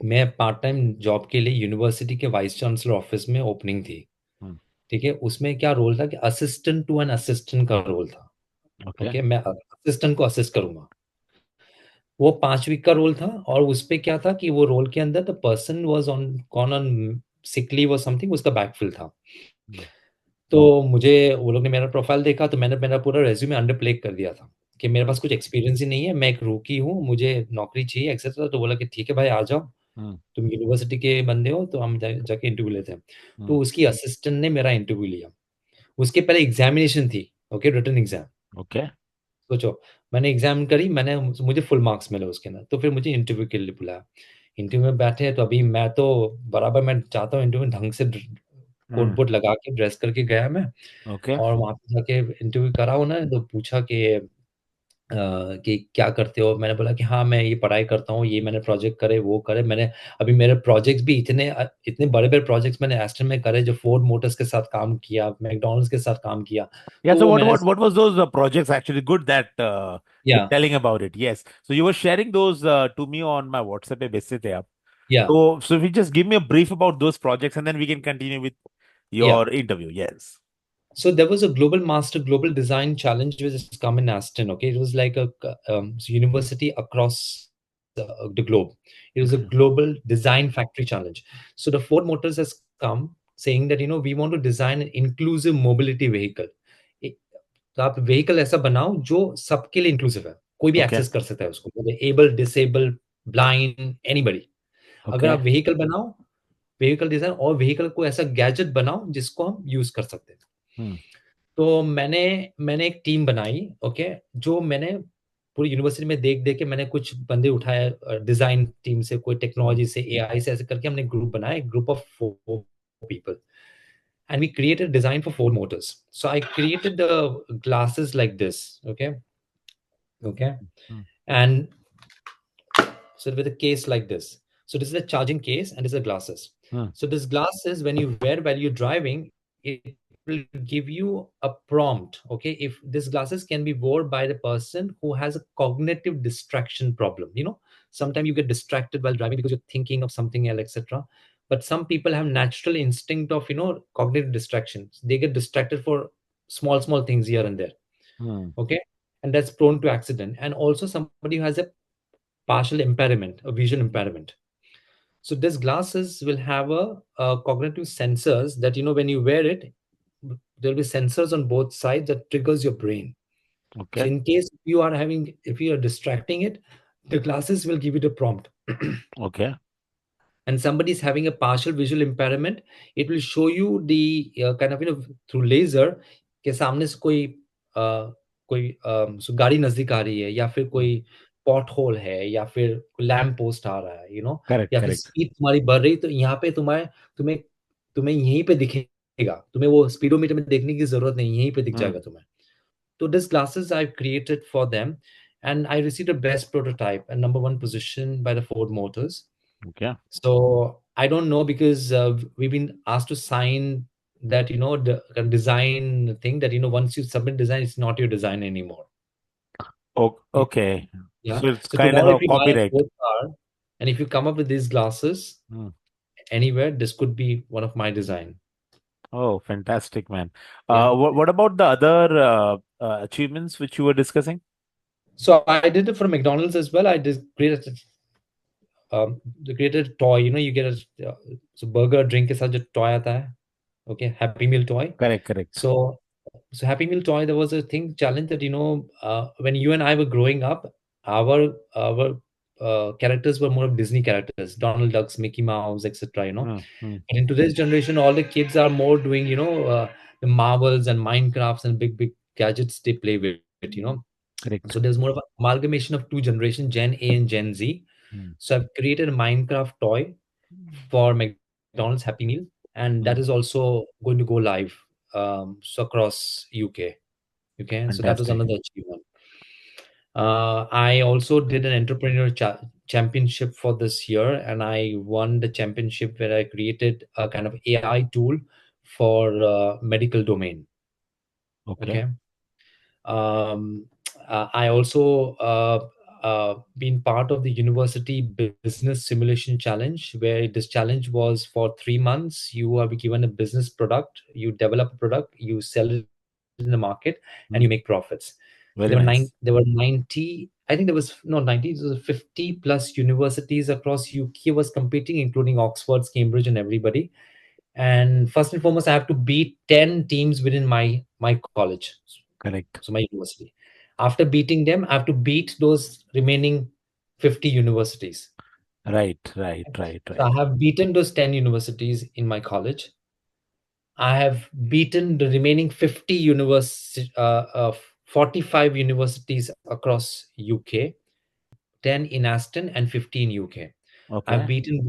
मैं पार्ट टाइम जॉब के लिए यूनिवर्सिटी के वाइस चांसलर ऑफिस में ओपनिंग थी, हम्म, ठीक है। उसमें क्या रोल था कि असिस्टेंट टू एन असिस्टेंट का रोल था, okay, ओके। मैं असिस्टेंट को असिस्ट करूंगा। वो 5 वीक का रोल था, और उस पे क्या था कि वो रोल के अंदर the person was on gone on sick leave और समथिंग, उसका बैकफिल था। हम्म, तो मुझे वो लोग ने मेरा प्रोफाइल देखा, तो मैंने मेरा पूरा रेज्यूमे अंडर प्ले कर दिया था कि मेरे पास कुछ एक्सपीरियंस ही नहीं है, मैं एक रूकी हूँ, मुझे नौकरी चाहिए एक्सेट्रा। तो बोला कि ठीक है भाई, आ जाओ, हम्म, तुम यूनिवर्सिटी के बंदे हो, तो हम जाके इंटरव्यू लेते हैं। तो हम्म, उसकी असिस्टेंट ने मेरा इंटरव्यू लिया। उसके पहले एग्जामिनेशन थी, ओके, रिटन एग्जाम। okay, सोचो, मैंने एग्जाम करी, मैंने मुझे फुल मार्क्स मिले उसके अंदर, तो फिर मुझे इंटरव्यू के लिए बुलाया। इंटरव्यू में बैठे, तो अभी मैं तो बराबर, मैं चाहता हूँ इंटरव्यू ढंग से कोट हम्म, वोट लगा के ड्रेस करके गया मैं। okay, और वहाँ पे जाके इंटरव्यू करा उन्होंने, तो पूछा कि क्या करते हो। मैंने बोला कि हाँ, मैं ये पढ़ाई करता हूँ, ये मैंने प्रोजेक्ट करे, वो करे। मैंने अभी मेरे प्रोजेक्ट्स भी इतने बड़े बड़े प्रोजेक्ट्स मैंने एस्टन में करे, जो फोर्ड मोटर्स के साथ काम किया, मैकडॉनल्ड्स के साथ काम किया। yeah. तो So वो what मैंने, what what was those projects actually? Good that you're या telling about it. Yes. So you were sharing those to me on my WhatsApp पे भेजते थे आप. या So if you just give me a brief about those projects and then we can continue with या your interview. Yes. So there was a global master global design challenge which has come in Aston. Okay, it was like a university across the globe. It was a Okay. global design factory challenge. So the Ford Motors has come saying that we want to design an inclusive mobility vehicle. ए- तो आप vehicle ऐसा बनाओ जो सबके लिए inclusive है, कोई भी Okay. एक्सेस कर सकता है उसको, एबल, डिसेबल, ब्लाइंड, एनीबडी। अगर Okay. आप व्हीकल बनाओ, व्हीकल डिजाइन और व्हीकल को ऐसा गैजेट बनाओ जिसको हम यूज कर सकते हैं। Hmm. तो मैंने एक टीम बनाई, ओके। जो मैंने पूरी यूनिवर्सिटी में देख देख के मैंने कुछ बंदे उठाए, डिजाइन टीम से, कोई Hmm. टेक्नोलॉजी से, एआई से, ऐसे करके हमने ग्रुप बनाया, group of 4 people, and we created design for Ford Motors. So I created the glasses like this, okay, Hmm. and so with a case like this. So this is a charging case, and this is the glasses. Hmm. So this glasses, when you wear while you're driving, it will give you a prompt. Okay, if this glasses can be worn by the person who has a cognitive distraction problem. Sometimes you get distracted while driving because you're thinking of something else, etc. But some people have natural instinct of cognitive distractions. They get distracted for small things here and there. Hmm. Okay, and that's prone to accident, and also somebody who has a partial impairment, a visual impairment. So these glasses will have a cognitive sensors that, when you wear it, there'll be sensors on both sides that triggers your brain. So Okay. in case if you are distracting it, the glasses will give you the prompt. Okay. And somebody is having a partial visual impairment, it will show you the kind of, through laser, के सामने से कोई गाड़ी नजदीक आ रही है, या फिर Mm. कोई पॉट होल है, या फिर लैम्प पोस्ट आ रहा है, Correct. या फिर Correct. स्पीड तुम्हारी बढ़ रही, तो यहाँ पे तुम्हें तुम्हें यहीं पे दिखेगा, तुम्हें वो स्पीडोमीटर में देखने की जरूरत नहीं, यहीं पे दिख जाएगा Mm. तुम्हें. So these glasses I've created for them, and I received a best prototype and number one position by the Ford Motors. Okay. So I don't know, because we've been asked to sign that, the design thing, that, once you submit design, it's not your design anymore. Okay. Yeah. So it's So kind of tomorrow, if a you buy a copyright. Ford car, and if you come up with these glasses Mm. anywhere, this could be one of my design. Oh, fantastic, man. Yeah. What about the other achievements which you were discussing? So I did it for McDonald's as well. I did created they created a toy. You get a so burger drink के साथ जो toy आता है. Okay, Happy Meal toy. Correct. Correct. So, Happy Meal toy, there was a thing challenge that, when you and I were growing up, our characters were more of Disney characters, Donald Ducks, Mickey Mouse, etc. Mm. Mm. And in today's generation, all the kids are more doing, the Marvels and Minecrafts and big gadgets they play with. So Correct. there's more of an amalgamation of two generations, Gen A and Gen Z. Mm. So I've created a Minecraft toy for McDonald's Happy Meal, and that is Mm. also going to go live, so across UK. Okay, so that was Fantastic. another achievement. I also did an entrepreneur championship for this year, and I won the championship where I created a kind of AI tool for medical domain. Okay. Okay. Um, I also been part of the university business simulation challenge, where this challenge was for 3 months. You are given a business product, you develop a product, you sell it in the market, and you make Mm. profits. Very nice. There were 90. I think there was no 90. There was 50 plus universities across UK was competing, including Oxford, Cambridge, and everybody. And first and foremost, I have to beat 10 teams within my college, Correct. so my university. After beating them, I have to beat those remaining 50 universities. Right. Right. Right. So I Right. have beaten those 10 universities in my college. I have beaten the remaining 50 45 universities across UK, 10 in Aston and 50 in UK. I've Okay. beaten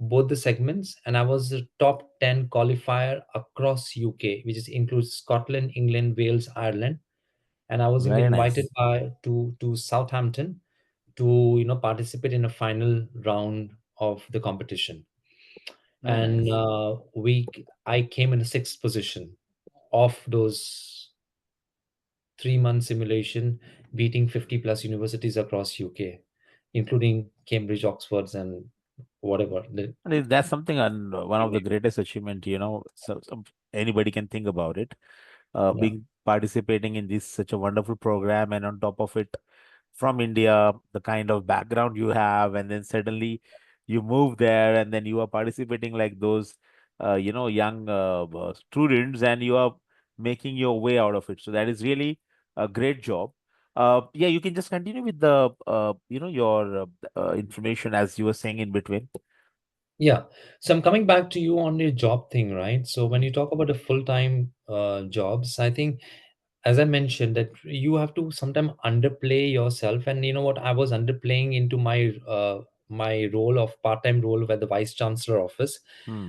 both the segments, and I was the top 10 qualifier across UK, which is includes Scotland, England, Wales, Ireland. And I was Very invited nice. to Southampton to participate in a final round of the competition. Very And nice. I came in the sixth position of those 3 month simulation, beating 50 plus universities across UK, including Cambridge, Oxfords, and whatever. That's something, and one of the greatest achievement, anybody can think about it. Yeah. Being participating in this such a wonderful program, and on top of it, from India, the kind of background you have, and then suddenly you move there, and then you are participating like those, young students, and you are making your way out of it. So that is really a great job. Yeah, you can just continue with the, your information as you were saying in between. Yeah. So I'm coming back to you on your job thing, right? So when Mm. you talk about the full-time jobs, I think, as I mentioned, that you have to sometimes underplay yourself. And you know what? I was underplaying into my role of part-time role at the vice chancellor office. Hmm.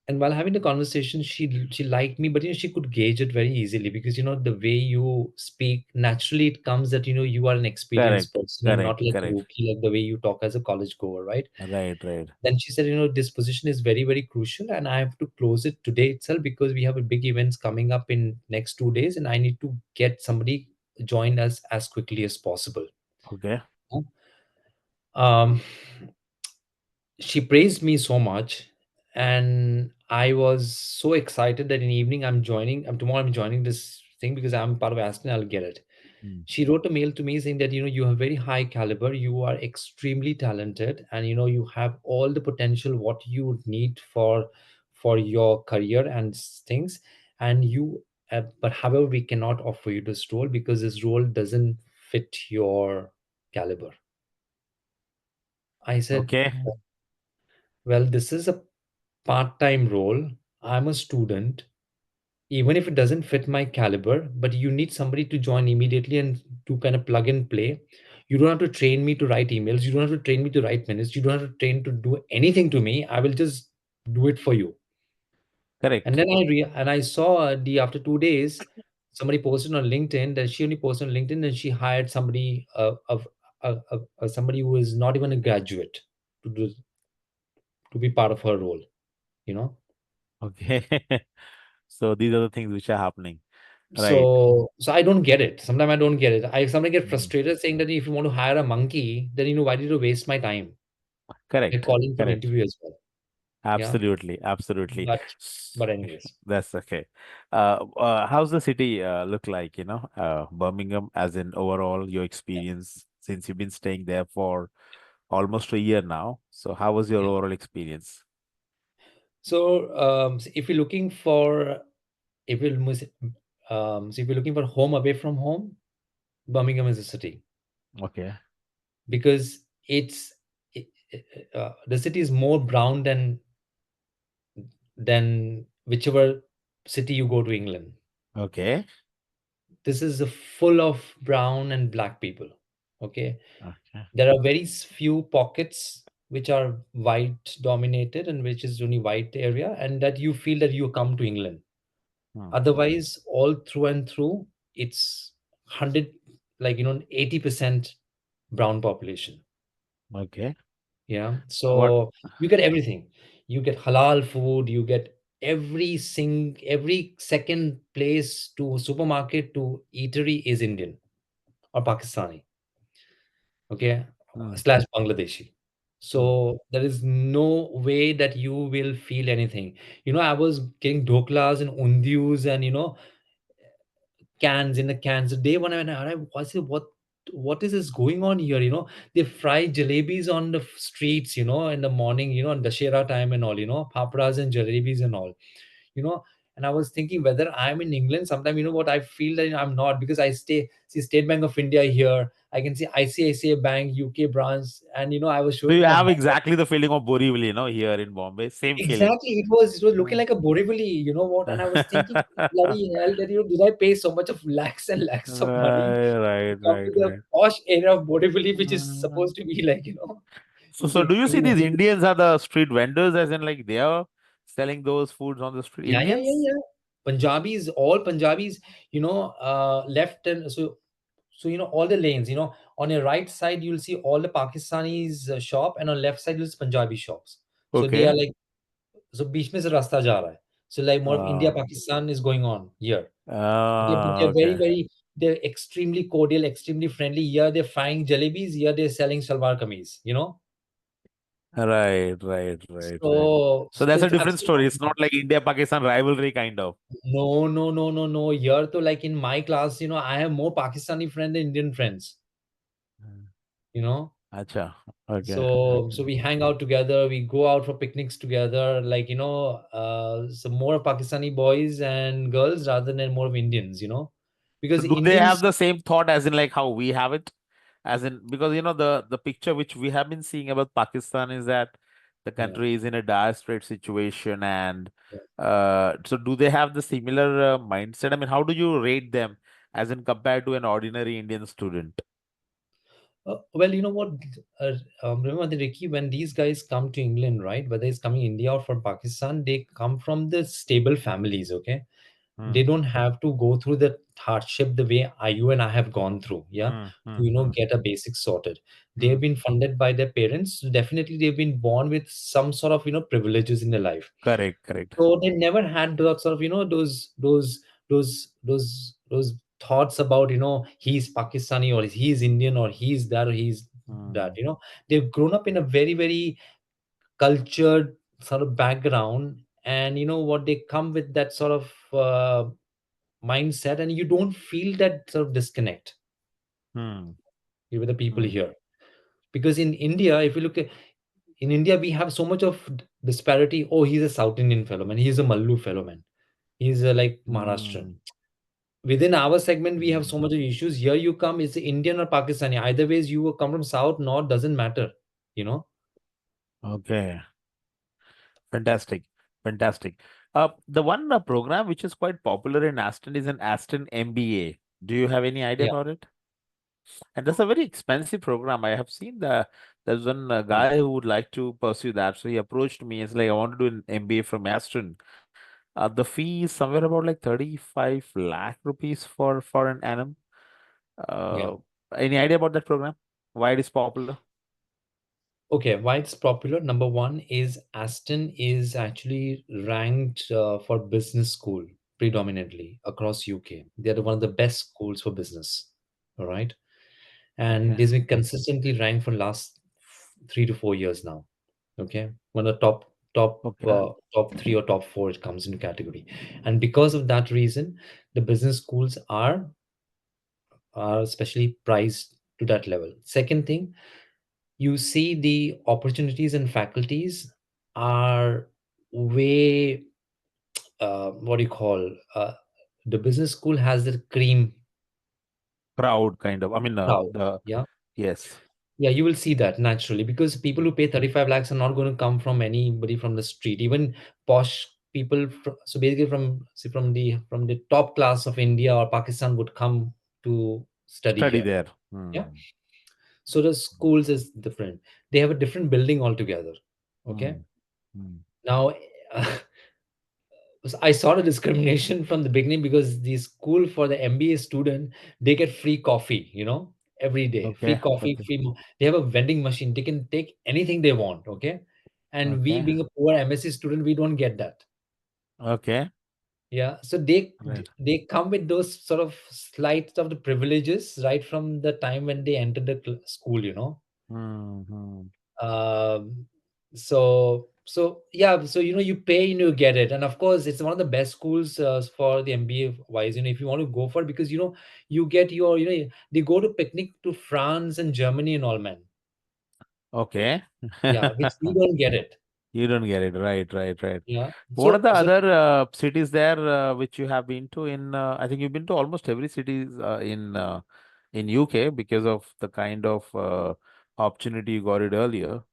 And while having the conversation, she liked me, but she could gauge it very easily, because the way you speak naturally, it comes that you are an experienced Correct, person and correct, not like a correct. rookie, like the way you talk as a college goer, right? Right, right. Then she said, this position is very, very crucial, and I have to close it today itself, because we have a big events coming up in next 2 days, and I need to get somebody join us as quickly as possible. Okay. Um, she praised me so much, and I was so excited that in evening I'm joining. Tomorrow I'm joining this thing because I'm part of Aston. I'll get it. Mm. She wrote a mail to me saying that, you have very high caliber, you are extremely talented, and you have all the potential what you would need for your career and things. And but however, we cannot offer you this role because this role doesn't fit your caliber. I said, Okay. well, this is a part-time role. I'm a student. Even if it doesn't fit my caliber, but you need somebody to join immediately and to kind of plug and play. You don't have to train me to write emails. You don't have to train me to write minutes. You don't have to train to do anything to me. I will just do it for you. And Correct. then I saw the after 2 days, somebody posted on LinkedIn that she only posted on LinkedIn and she hired somebody of somebody who is not even a graduate to do to be part of her role. You know. Okay. So these are the things which are happening. Right. So I don't get it. Sometimes I don't get it. I sometimes get Mm. frustrated saying that if you want to hire a monkey, then why did you waste my time? They're Correct. calling for an Correct. interview as well. Yeah. Absolutely. Absolutely. But but anyways. That's okay. How's the city look like, Birmingham, as in overall your experience since you've been staying there for almost a year now. So how was your Yeah. overall experience? So if you're looking for if you're so if you're looking for home away from home, Birmingham is a city Okay. because it, the city is more brown than whichever city you go to England. Okay. This is a full of brown and black people. Okay, Okay. there are very few pockets which are white dominated and which is only white area, and that you feel that you come to England. Hmm. Otherwise, all through and through, it's 100, like 80% brown population. Okay. Yeah, What? so you get everything. You get halal food. You get every second place to supermarket to eatery is Indian or Pakistani, okay, Hmm. slash Bangladeshi. Hmm. So there is no way that you will feel anything. I was getting doklas and undius and cans in the cans. The day when I went, I was it what is this going on here? They fry jalebis on the streets, in the morning, on Dashera time and all, papras and jalebis and all you know and I was thinking whether I'm in England sometime. What I feel that I'm not, because I see State Bank of India here, I can see ICICI Bank UK branch, and I was So showing you to my have mom. exactly the feeling of Borivali, here in Bombay. Same feeling. Exactly, it was looking Hmm. like a Borivali, and I was thinking, bloody hell, that did I pay so much of lakhs and lakhs of money Right, to come to right, the right. posh area of Borivali, which is Uh, supposed to be like, so the do you see king. these Indians are the street vendors, as in like they are selling those foods on the street? Yeah, yeah, yeah, Indians? yeah. Punjabis, all Punjabis, left and so all the lanes. On your right side you'll see all the Pakistanis shop, and on left side you'll see Punjabi shops. So they are Okay. like, so beach mein se rasta ja raha hai. So like more of India Uh, Pakistan is going on here. Okay, but they're very okay. very they're extremely cordial, extremely friendly. Here they're frying jalebis. Here they're selling salwar kameez. Right, right, right, right. So So that's a it's different story. absolutely. It's not like India-Pakistan rivalry kind of. No, no, no, no, no. Here, to like in my class, I have more Pakistani friends than Indian friends. Mm. You know, Acha. Okay. so Okay. we hang out together. We go out for picnics together. Like some more Pakistani boys and girls rather than more of Indians. So Because do they have Indians, the same thought as in like how we have it? As in, because the picture which we have been seeing about Pakistan is that the yeah. country is in a dire strait situation, and Yeah. so do they have the similar mindset? I mean, how do you rate them as in compared to an ordinary Indian student? Well, you know what? Remember, Ricky, when these guys come to England, right? Whether it's coming India or from Pakistan, they come from the stable families. Okay, Hmm, they don't have to go through the hardship the way you and I have gone through, yeah, hmm, to hmm, hmm, get a basic sorted. hmm. They've been funded by their parents. Definitely they've been born with some sort of privileges in their life. Correct, correct. So they never had that sort of those thoughts about he's Pakistani or he's Indian or he's that or he's that. Hmm, They've grown up in a very very cultured sort of background, and what, they come with that sort of mindset, and you don't feel that sort of disconnect. Hmm. We were the people Hmm. here. Because in India, if you look at in India, we have so much of disparity. Oh, he's a South Indian fellow, man. He's a Mallu fellow, man. He's like Maharashtrian. Hmm. Within our segment, we have Hmm. so much of issues. Here you come, it's Indian or Pakistani. Either ways, you come from South, North, doesn't matter. You know? Okay. Fantastic. Fantastic. The one program which is quite popular in Aston is an Aston MBA. Do you have any idea Yeah. about it? And that's a very expensive program. I have seen there's one Yeah. guy who would like to pursue that. So he approached me. It's like, I want to do an MBA from Aston. The fee is somewhere about like 35 lakh rupees for an annum. Yeah. Uh, any idea about that program? Why it is popular? Okay, why it's popular? Number one is Aston is actually ranked for business school predominantly across UK. They're one of the best schools for business. All right. And Okay. they've been consistently ranked for last 3 to 4 years now. Okay. One of the Okay. top three or top four it comes into category. And because of that reason, the business schools are especially priced to that level. Second thing, you see the opportunities and faculties are way what do you call the business school has the cream Crowd kind of. I mean, crowd. the Yeah, yes. yeah, you will see that naturally because people who pay 35 lakhs are not going to come from anybody from the street. Even posh people so basically from the top class of India or Pakistan would come to study Study here. there. Yeah, Hmm. so the schools is different. They have a different building altogether. Okay, Hmm. Hmm. now I saw the discrimination from the beginning because the school for the MBA student, they get free coffee, every day. Free Okay. coffee, Okay. they have a vending machine. They can take anything they want. Okay. And we Okay. being a poor MSc student, we don't get that. Okay. Yeah. So they Right. they come with those sort of slight of the privileges right from the time when they enter the school. Hmm. Hmm. um so yeah, so you pay and you get it, and of course it's one of the best schools for the MBA wise, if you want to go for it, because you get your they go to picnic to France and Germany and all, man. Okay. Yeah, which we don't get it. You don't get it. Right. Right. Right. Yeah, What are the so other cities there which you have been to in I think you've been to almost every cities in UK because of the kind of opportunity you got it earlier.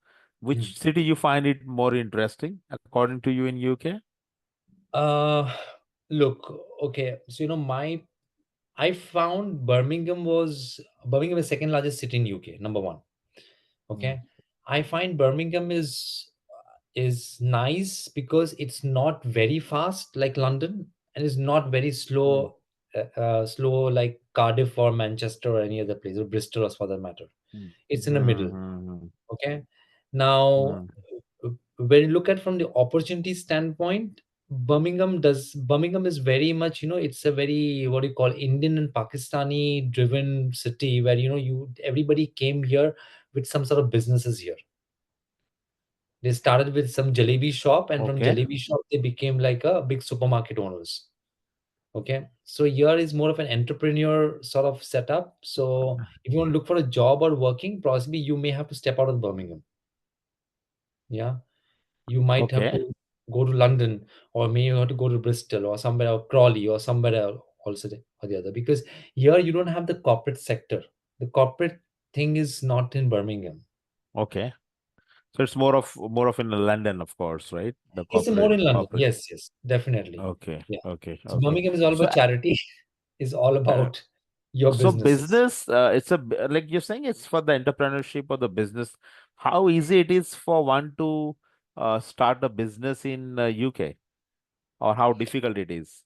hmm. Which city you find it more interesting according to you in UK? uh look, okay, so my I found Birmingham is second largest city in UK, number one. Mm, Okay, I find Birmingham is nice because it's not very fast like London, and it's not very mm, slow like Cardiff or Manchester or any other place, or Bristol or for that matter. mm, It's in the mm, middle. mm, Okay, now mm, when you look at from the opportunity standpoint, Birmingham is very much, it's a very, what do you call, Indian and Pakistani driven city where you everybody came here with some sort of businesses here. They started with some jalebi shop, and from okay, jalebi shop, they became like a big supermarket owners. Okay. So here is more of an entrepreneur sort of setup. So if you want to look for a job or working, possibly you may have to step out of Birmingham. Yeah. You might have okay, to go to London, or maybe you have to go to Bristol or somewhere, or Crawley or somewhere else also or the other. Because here you don't have the corporate sector. The corporate thing is not in Birmingham. okay. So it's more of in London, of course, right? The It's more corporate in London. corporate. Yes, yes, definitely. Okay, Yeah. okay, So okay. Birmingham is all So about charity, is all uh, about your so businesses. business, like you're saying, it's for the entrepreneurship or the business. How easy it is for one to start a business in UK, or how difficult it is?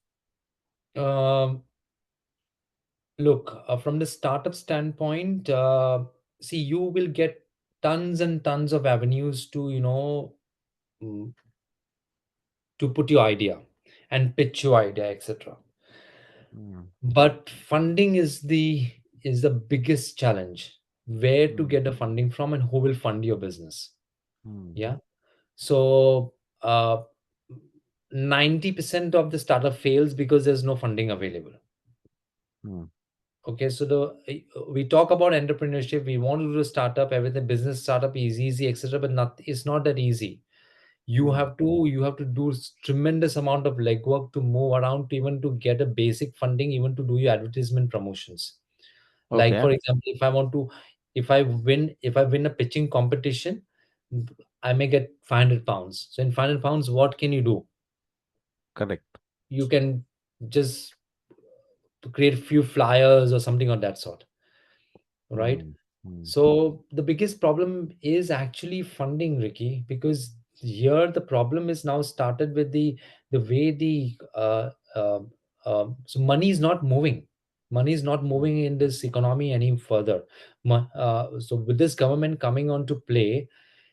Um, Look, from the startup standpoint, see, you will get tons and tons of avenues to, mm, to put your idea and pitch your idea, etc. Mm, But funding is the biggest challenge. Where to mm, get the funding from and who will fund your business? mm, Yeah. So 90% of the startup fails because there's no funding available. mm. Okay, so we talk about entrepreneurship. We want to do a startup. Everything business startup is easy, etc. But not it's not that easy. Hmm. You have to do tremendous amount of legwork to move around to even to get a basic funding, even to do your advertisement promotions. Like Okay. for example, if I win a pitching competition, I may get 500 pounds. So in 500 pounds, what can you do? Correct. You can just create a few flyers or something of that sort, right? Hmm. Hmm. So the biggest problem is actually funding, Ricky, because here the problem is now started with the way so money is not moving. Money is not moving in this economy any further. So with this government coming on to play,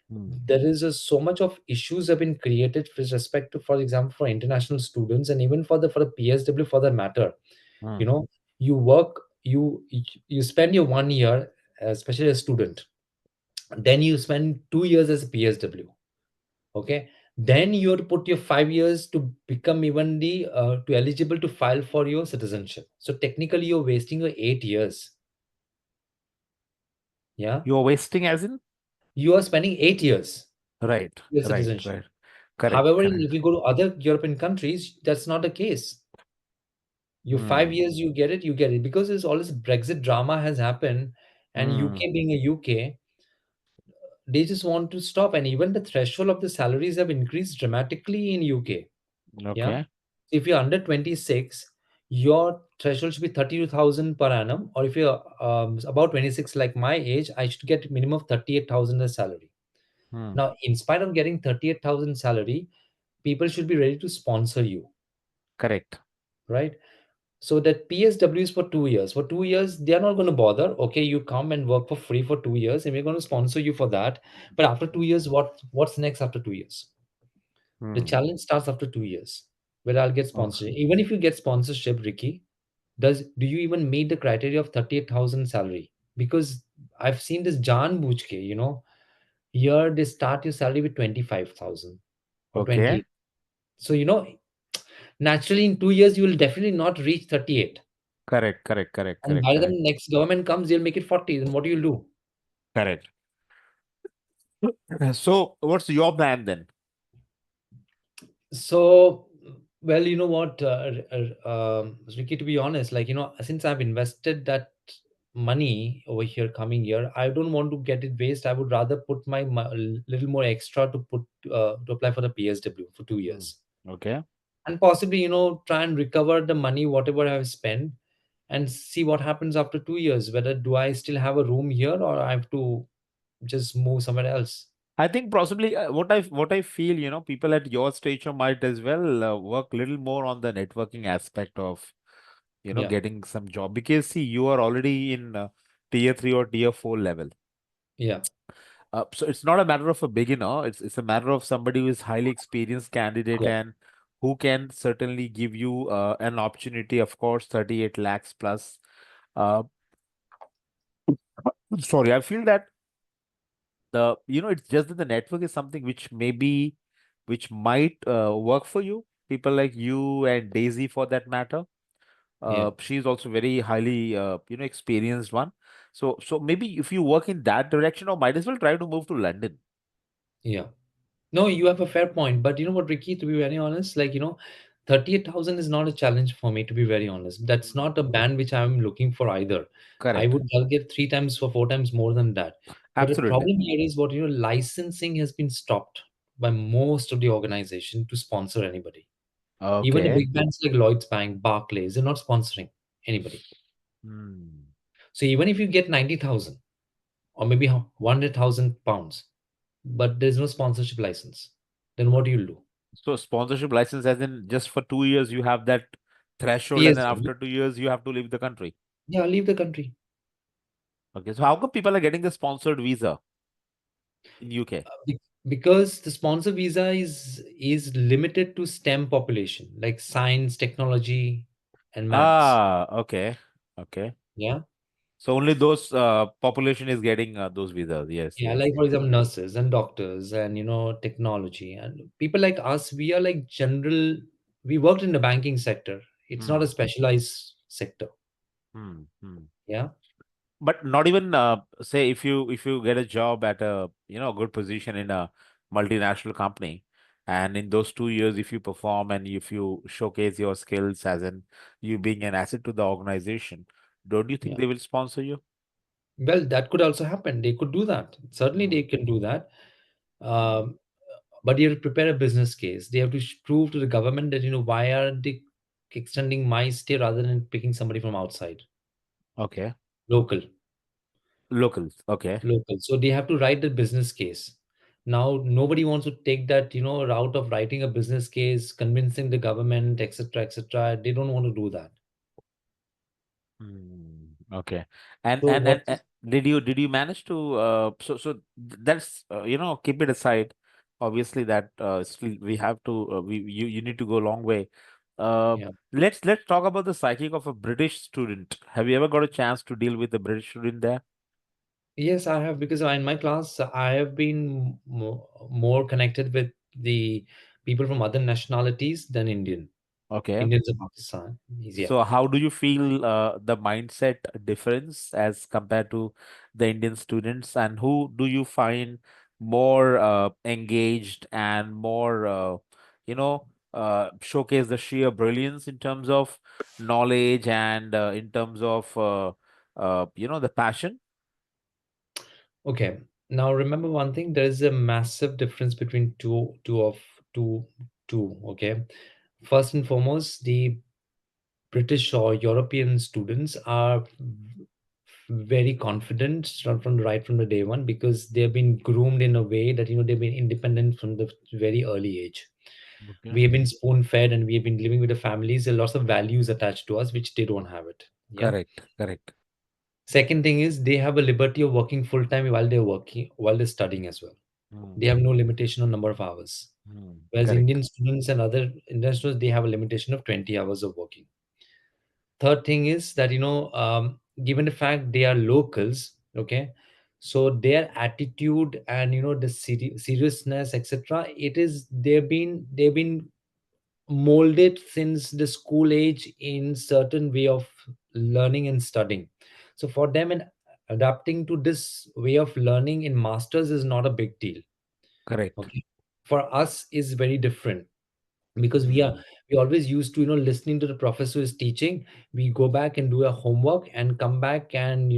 Hmm. there is so much of issues have been created with respect to, for example, for international students and even for the PSW for that matter. Hmm. You know, you work, you spend your 1 year, especially a student, then you spend 2 years as a PSW. Okay, then you have to put your 5 years to become even the to eligible to file for your citizenship. So technically, you're wasting your 8 years. Yeah, You're wasting as in? you are spending 8 years Right. your Right. citizenship. Right. Correct. However, Correct. if you go to other European countries, that's not the case. Your five Hmm. years, you get it because there's all this Brexit drama has happened, and Hmm. UK being a UK, they just want to stop. And even the threshold of the salaries have increased dramatically in UK. Yeah. Okay. If you're under 26, your threshold should be 32,000 per annum. Or if you're about 26, like my age, I should get minimum of 38,000 as salary. Hmm. Now, in spite of getting 38,000 salary, people should be ready to sponsor you, Correct. right? So that PSW is for 2 years. For 2 years, they are not going to bother. Okay, you come and work for free for 2 years, and we're going to sponsor you for that. But after 2 years, what's next after 2 years? The Hmm. challenge starts after 2 years, where I'll get Okay. sponsorship. Even if you get sponsorship, Ricky, do you even meet the criteria of 38,000 salary? Because I've seen this Jan Bujke, here they start your salary with 25,000 or Okay. 20. So naturally in 2 years you will definitely not reach 38. Correct. Correct. Correct. And Correct. by the Correct. time next government comes, they'll make it 40. Then what do you do? Correct. So, what's your plan then? So, well, you know what, Ricky, to be honest, like, since I've invested that money over here coming year, I don't want to get it waste. I would rather put my little more extra to apply for the PSW for two Hmm. years Okay. and possibly, try and recover the money, whatever I've spent, and see what happens after 2 years. Whether do I still have a room here or I have to just move somewhere else. I think possibly what I feel, people at your stage might as well work little more on the networking aspect of, Yeah, getting some job because see, you are already in tier three or tier four level. yeah, So it's not a matter of a beginner. It's a matter of somebody who is highly experienced candidate yeah, and who can certainly give you an opportunity. Of course, 38 lakhs plus. Uh, sorry, I feel that it's just that the network is something which might work for you. People like you and Daisy, for that matter. yeah, She's also very highly experienced one. So maybe if you work in that direction, or might as well try to move to London. yeah. No, you have a fair point. But you know what, Ricky, to be very honest, 38,000 is not a challenge for me, to be very honest. That's Mm. not a band which I'm looking for either. Correct. I'll get three times or four times more than that. But the Absolutely. problem here is licensing has been stopped by most of the organization to sponsor anybody. Even the Okay. big banks like Lloyds Bank, Barclays, they're not sponsoring anybody. Hmm. So even if you get 90,000 or maybe 100,000 pounds, but there's no sponsorship license, then what do you do? So sponsorship license, as in just for 2 years, you have that threshold, and then PSW. after 2 years, you have to leave the country. Yeah, leave the country. Okay. So how come people are getting the sponsored visa in UK? Because the sponsor visa is limited to STEM population, like science, technology, and maths. Okay. Okay. Yeah. So only those population is getting those visas. Yes, Yeah, yes, like for yes. example, nurses and doctors and technology and people like us, we are like general. We worked in the banking sector. It's not Hmm. a specialized sector. Hmm. Hmm. Yeah. But not even say if you get a job at a good position in a multinational company, and in those 2 years if you perform and if you showcase your skills as in you being an asset to the organization, don't you think Yeah. they will sponsor you? Well, that could also happen. They could do that. Certainly, Hmm. they can do that. Hmm. Um, but you have to prepare a business case. They have to prove to the government that, why are they extending my stay rather than picking somebody from outside, Okay. local, Locals. Okay. local. So they have to write the business case. Now, nobody wants to take that, route of writing a business case, convincing the government, etc., etc. They don't want to do that. Hmm. Okay. And So and what? and, and did you manage to that's keep it aside. Obviously that still we have to you need to go a long way. Uh Yeah. let's talk about the psyche of a British student. Have you ever got a chance to deal with a British student there? Yes, I have, because in my class I have been more connected with the people from other nationalities than Okay. Indians of Pakistan. Yeah. So how do you feel the mindset difference as compared to the Indian students, and who do you find more engaged and more, showcase the sheer brilliance in terms of knowledge and in terms of, the passion? Okay. Now remember one thing: there is a massive difference between two. Okay. First and foremost, the British or European students are very confident right from the day one, because they've been groomed in a way that they've been independent from the very early age. Okay. We have been spoon fed, and we have been living with the families. There are lots of values attached to us which they don't have it. Yeah. Correct. Correct. Second thing is, they have a liberty of working full time while they're studying as well. They Hmm. have no limitation on number of hours. Hmm. Whereas Correct. Indian students and other Indian students, they have a limitation of 20 hours of working. Third thing is that, given the fact they are locals, okay, so their attitude and the seriousness, etc., they've been molded since the school age in certain way of learning and studying. So for them, and adapting to this way of learning in masters is not a big deal. Correct. Okay. For us is very different, because Hmm. we always used to, listening to the professor who is teaching. We go back and do a homework and come back and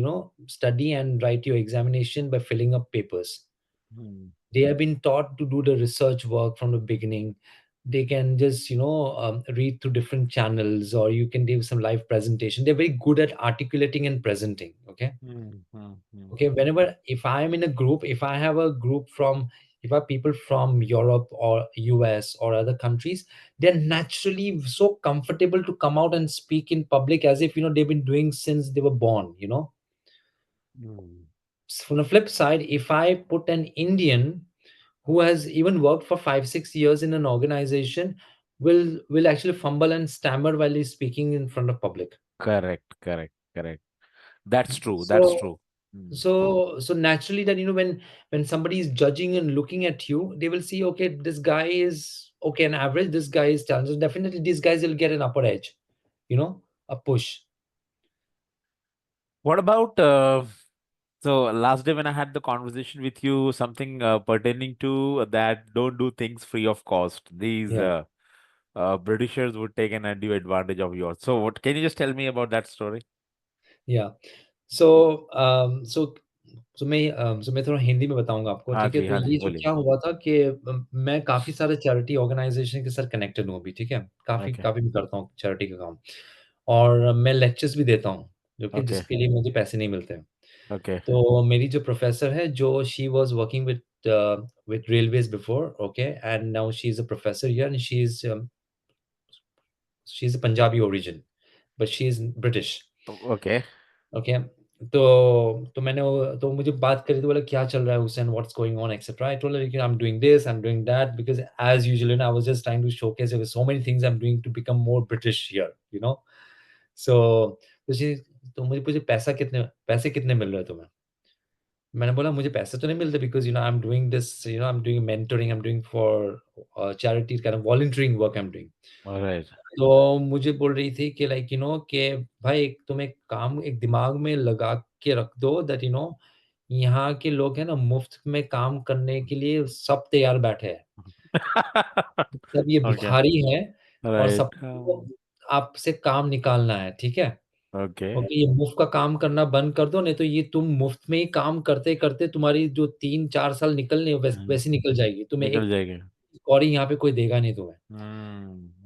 study and write your examination by filling up papers. Hmm. They have been taught to do the research work from the beginning. They can just read through different channels, or you can give some live presentation. They're very good at articulating and presenting. Okay. Hmm. Hmm. Hmm. Okay, whenever, if I am in a group, if I have a group from, if I have people from Europe or US or other countries, they're naturally so comfortable to come out and speak in public, as if they've been doing since they were born. Hmm. From the flip side, if I put an Indian who has even worked for 5 6 years in an organization, will actually fumble and stammer while he's speaking in front of public. Correct. Correct. Correct. That's true. That's So true. Hmm. so naturally, that when somebody is judging and looking at you, they will see, okay, this guy is okay, an average, this guy is talented, definitely these guys will get an upper edge, a push. What about so last day when I had the conversation with you, something pertaining to that don't do things free of cost. These Yeah. Britishers would take an undue advantage of yours. So what can you just tell me about that story? Yeah. So मैं थोड़ा हिंदी में बताऊंगा आपको, ठीक है? तो हाँ जी, ये जो बोलिए। क्या हुआ था कि मैं काफ़ी सारे चैरिटी ऑर्गेनाइज़ेशन के साथ कनेक्टेड हूँ अभी, ठीक है? काफ़ी ओके, काफ़ी मैं करता हूँ चैरिटी का काम, और मैं लेक्चर्स भी देता हूँ, जो कि ओके, जिसके लिए मुझे पैसे नहीं मिलते हैं। ओके, तो मेरी जो प्रोफ़ेसर है, जो she was working with Railways before, okay, and now she is a professor here, and she is a Punjabi origin, but she is British. Okay. Okay. तो मुझे बात करी, तो बोला, क्या चल रहा है Hussain, what's going on etcetera. I told her कि I am doing this, I am doing that, because as usual I was just trying to showcase there were so many things I am doing to become more British here. So तो she तो मुझे पूछे, पैसे कितने मिल रहे हैं तुम्हें? मैंने बोला मुझे पैसे तो नहीं मिलते because I am doing this, I am doing mentoring, I am doing for charity kind of volunteering work I am doing. All right. तो मुझे बोल रही थी कि कि भाई एक तुम एक काम एक दिमाग में लगा के रख दो दैट यहाँ के लोग हैं ना मुफ्त में काम करने के लिए सब तैयार बैठे हैं। सब ये Okay. भिखारी हैं और Right. सबको आपसे काम निकालना है, ठीक है? Okay. ओके, ये मुफ्त का काम करना बंद कर दो, नहीं तो ये तुम मुफ्त में ही काम करते-करते तुम्हारी जो 3-4 साल निकलने हम्म, वैसे निकल जाएगी। तुम्हें निकल एक जाएंगे। कौड़ी यहाँ पे कोई देगा नहीं तुम्हें।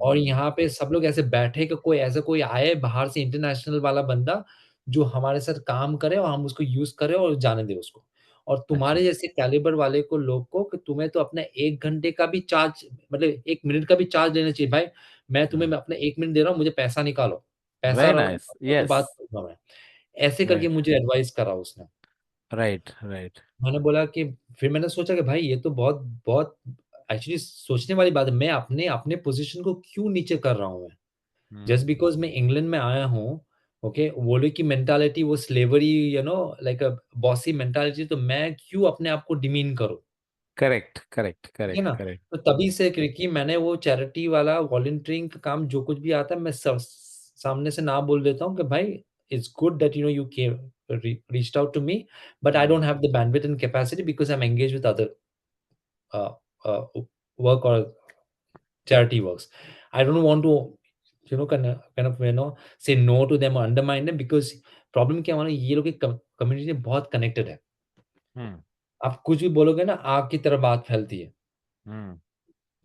और हम्म। यहाँ पे सब लोग ऐसे बैठे कि कोई ऐसा कोई आए बाहर से इंटरनेशनल वाला बंदा, जो हमारे साथ काम करे और हम उसको यूज़ करें और जाने दें उसको। और अच्छा। तुम्हारे जैसे कैलिबर वाले को लोग को कि तुम्हें तो अपना 1 घंटे का भी चार्ज मतलब 1 मिनट का भी चार्ज लेना चाहिए। भाई, मैं अपना 1 मिनट दे रहा हूँ, मुझे पैसा निकालो। पैसा वेरी र नाइस, तो बात यस। करूँगा मैं। ऐसे करके राइट, मुझे एडवाइस करा उसने। Right, right. मैंने बोला कि फिर मैंने सोचा कि भाई ये तो बहुत बहुत एक्चुअली सोचने वाली बात है। मैं अपने अपने पोज़ीशन को क्यों नीचे कर रहा हूँ मैं? हम्म। जस्ट बिकॉज़ मैं इंग्लैंड में आया हूँ, ओके, वो लोग की मेंटालिटी वो स्लेवरी लाइक अ बॉसी मेंटालिटी, तो मैं क्यों अपने आप को डिमीन करूँ? करेक्ट, करेक्ट, ठीक है करेक्ट, ना? करेक्ट। तो तभी से क्योंकि मैंने वो चैरिटी वाला वॉलंटियरिंग का काम जो कुछ भी आता है मैं सामने से ना बोल देता हूँ कि भाई it's good that you came reached out to me, but I don't have the bandwidth and capacity because I am engaged with other uh, uh, work or charity works. I don't want to, say no to them or undermine them because problem क्या हुआ ना, ये लोग की community बहुत connected है। हम्म। आप कुछ भी बोलोगे ना, आग की तरह बात फैलती है। हम्म।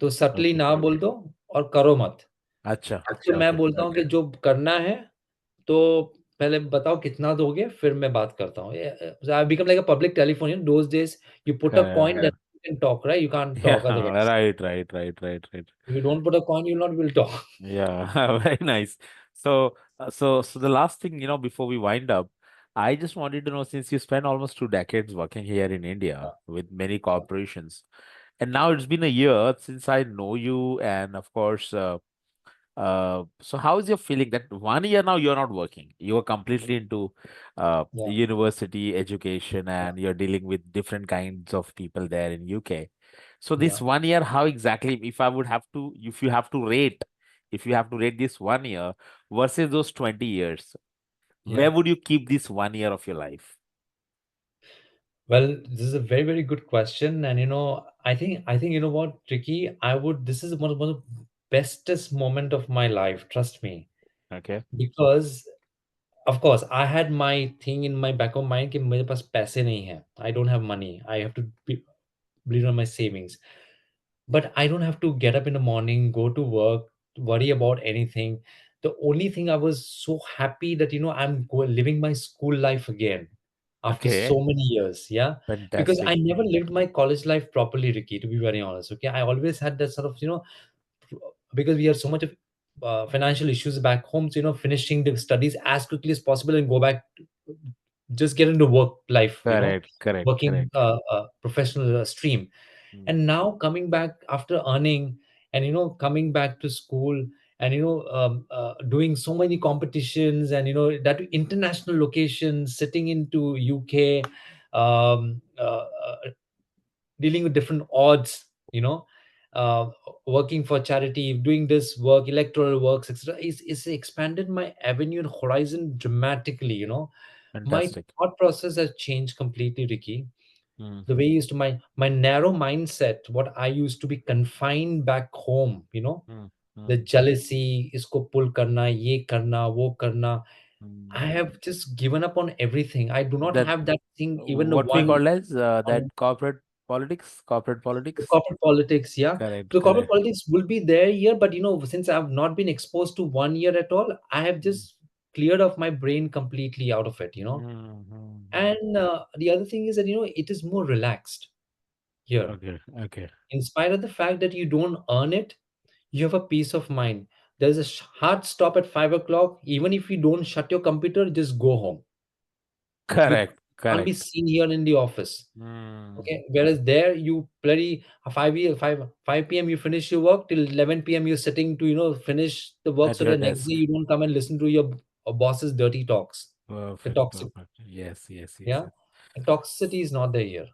तो सटली ओके। ना बोल दो और करो मत। अच्छा। तो मैं बोलता हूँ कि जो करना है, तो पहले बताओ कितना दोगे, फिर मैं बात करता हूँ। I become like a public telephone, those days you put a coin then you can talk, right? You can't Yeah, talk otherwise. right, right, right, right, right. If you don't put a coin, you'll not will talk. Yeah, very nice. So the last thing, before we wind up, I just wanted to know, since you spent almost 2 decades working here in India with many corporations, and now it's been a year since I know you, and of course, so how is your feeling that 1 year now you're not working? You are completely into Yeah, university education, and you're dealing with different kinds of people there in UK. So this yeah, 1 year, how exactly, if you have to rate, if you have to rate this 1 year versus those 20 years, yeah. where would you keep this 1 year of your life? Well, this is a very, very good question. And I think you know what, Tricky, this is one of the bestest moment of my life. Trust me, Okay. because of course I had my thing in my back of mind कि मेरे पास पैसे नहीं है. I don't have money. I have to bleed on my savings. But I don't have to get up in the morning, go to work, worry about anything. The only thing I was so happy that living my school life again after Okay. so many years. Yeah, because I Fantastic. never lived my college life properly, Ricky. To be very honest, okay, I always had that sort of because we have so much of financial issues back home. So finishing the studies as quickly as possible and go back, just get into work life. Correct, correct, Working correct. professional stream. Mm. And now coming back after earning and coming back to school and doing so many competitions and that international locations, sitting into UK, dealing with different odds, uh, working for charity, doing this work, electoral works, etc. Is expanded my avenue and horizon dramatically. My Fantastic. thought process has changed completely, Ricky. Mm, The way used to my narrow mindset, what I used to be confined back home, mm, the mm, jealousy, isko pull karna, ye karna, wo karna. I mm. have just given up on everything. I do not That have that thing, even the what we one call as on that corporate the politics. corporate politics. Yeah, Correct, the corporate correct. politics will be there here, but since I've not been exposed to 1 year at all, I have Mm, just cleared off my brain completely out of it. mm, mm, mm. And the other thing is that it is more relaxed here. Okay, okay. In spite of the fact that you don't earn it, you have a peace of mind. There's a hard stop at 5 o'clock. Even if you don't shut your computer, just go home. You Correct, can't be correct. seen here in the office. Mm. Okay. Whereas there, you bloody 5 p.m. you finish your work till 11 p.m. You're sitting to finish the work At so your the next day desk. you don't come and listen to your boss's dirty talks, the Perfect, toxic. perfect. Yes, yes, yes, Yeah. yes. Toxicity is not there here.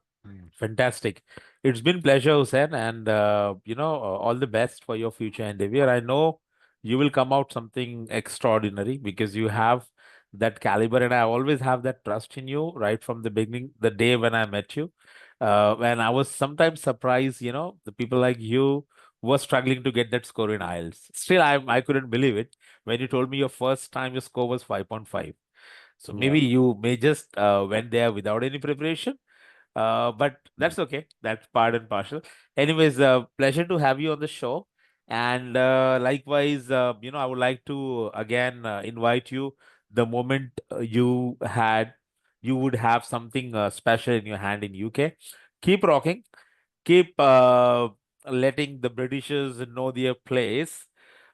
Fantastic. It's been pleasure, Hussein, and all the best for your future endeavor. I know you will come out something extraordinary because you have that caliber, and I always have that trust in you right from the beginning, the day when I met you. And I was sometimes surprised, the people like you were struggling to get that score in IELTS. Still, I couldn't believe it when you told me your first time your score was 5.5. So Yeah. maybe you may just went there without any preparation, but that's okay. That's part and partial. Anyways, pleasure to have you on the show. And likewise, I would like to again invite you the moment you would have something special in your hand in UK. Keep rocking. Keep letting the Britishers know their place.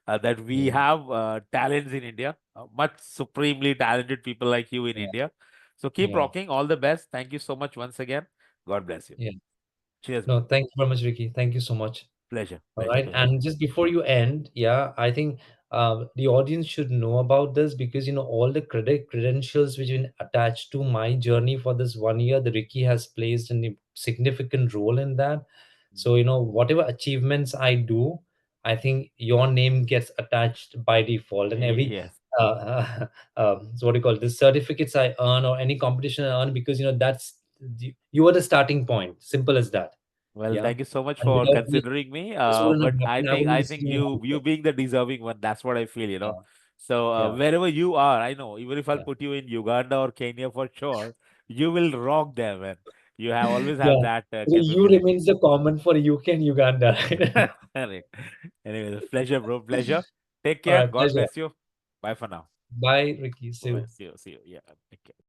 That we Yeah. have talents in India, much supremely talented people like you in Yeah. India. So keep Yeah. rocking. All the best. Thank you so much once again. God bless you. Yeah. Cheers, No, bro. thank you very much, Ricky. Thank you so much. Pleasure, All pleasure, right. pleasure. And just before you end, yeah, I think the audience should know about this because, all the credentials which have been attached to my journey for this 1 year, the Ricky has placed a significant role in that. So, whatever achievements I do, I think your name gets attached by default. And every, Yes. so what do you call it? The certificates I earn or any competition I earn because, you are the starting point. Simple as that. Well, Yeah. thank you so much And for without you, considering me. this wouldn't But have I happened. I think wouldn't I be think sitting you in you here. being the deserving one, that's what I feel, Yeah, So yeah, wherever you are, I know even if I'll yeah, put you in Uganda or Kenya for sure, you will rock there, man. You have always have yeah. that So you capability. remains the common for UK and Uganda, right? Correct. Anyway, pleasure, bro. Pleasure. Take All care. right, God pleasure. bless you. Bye for now. Bye, Ricky. See Bye. you. See you. See you. Yeah. Take care.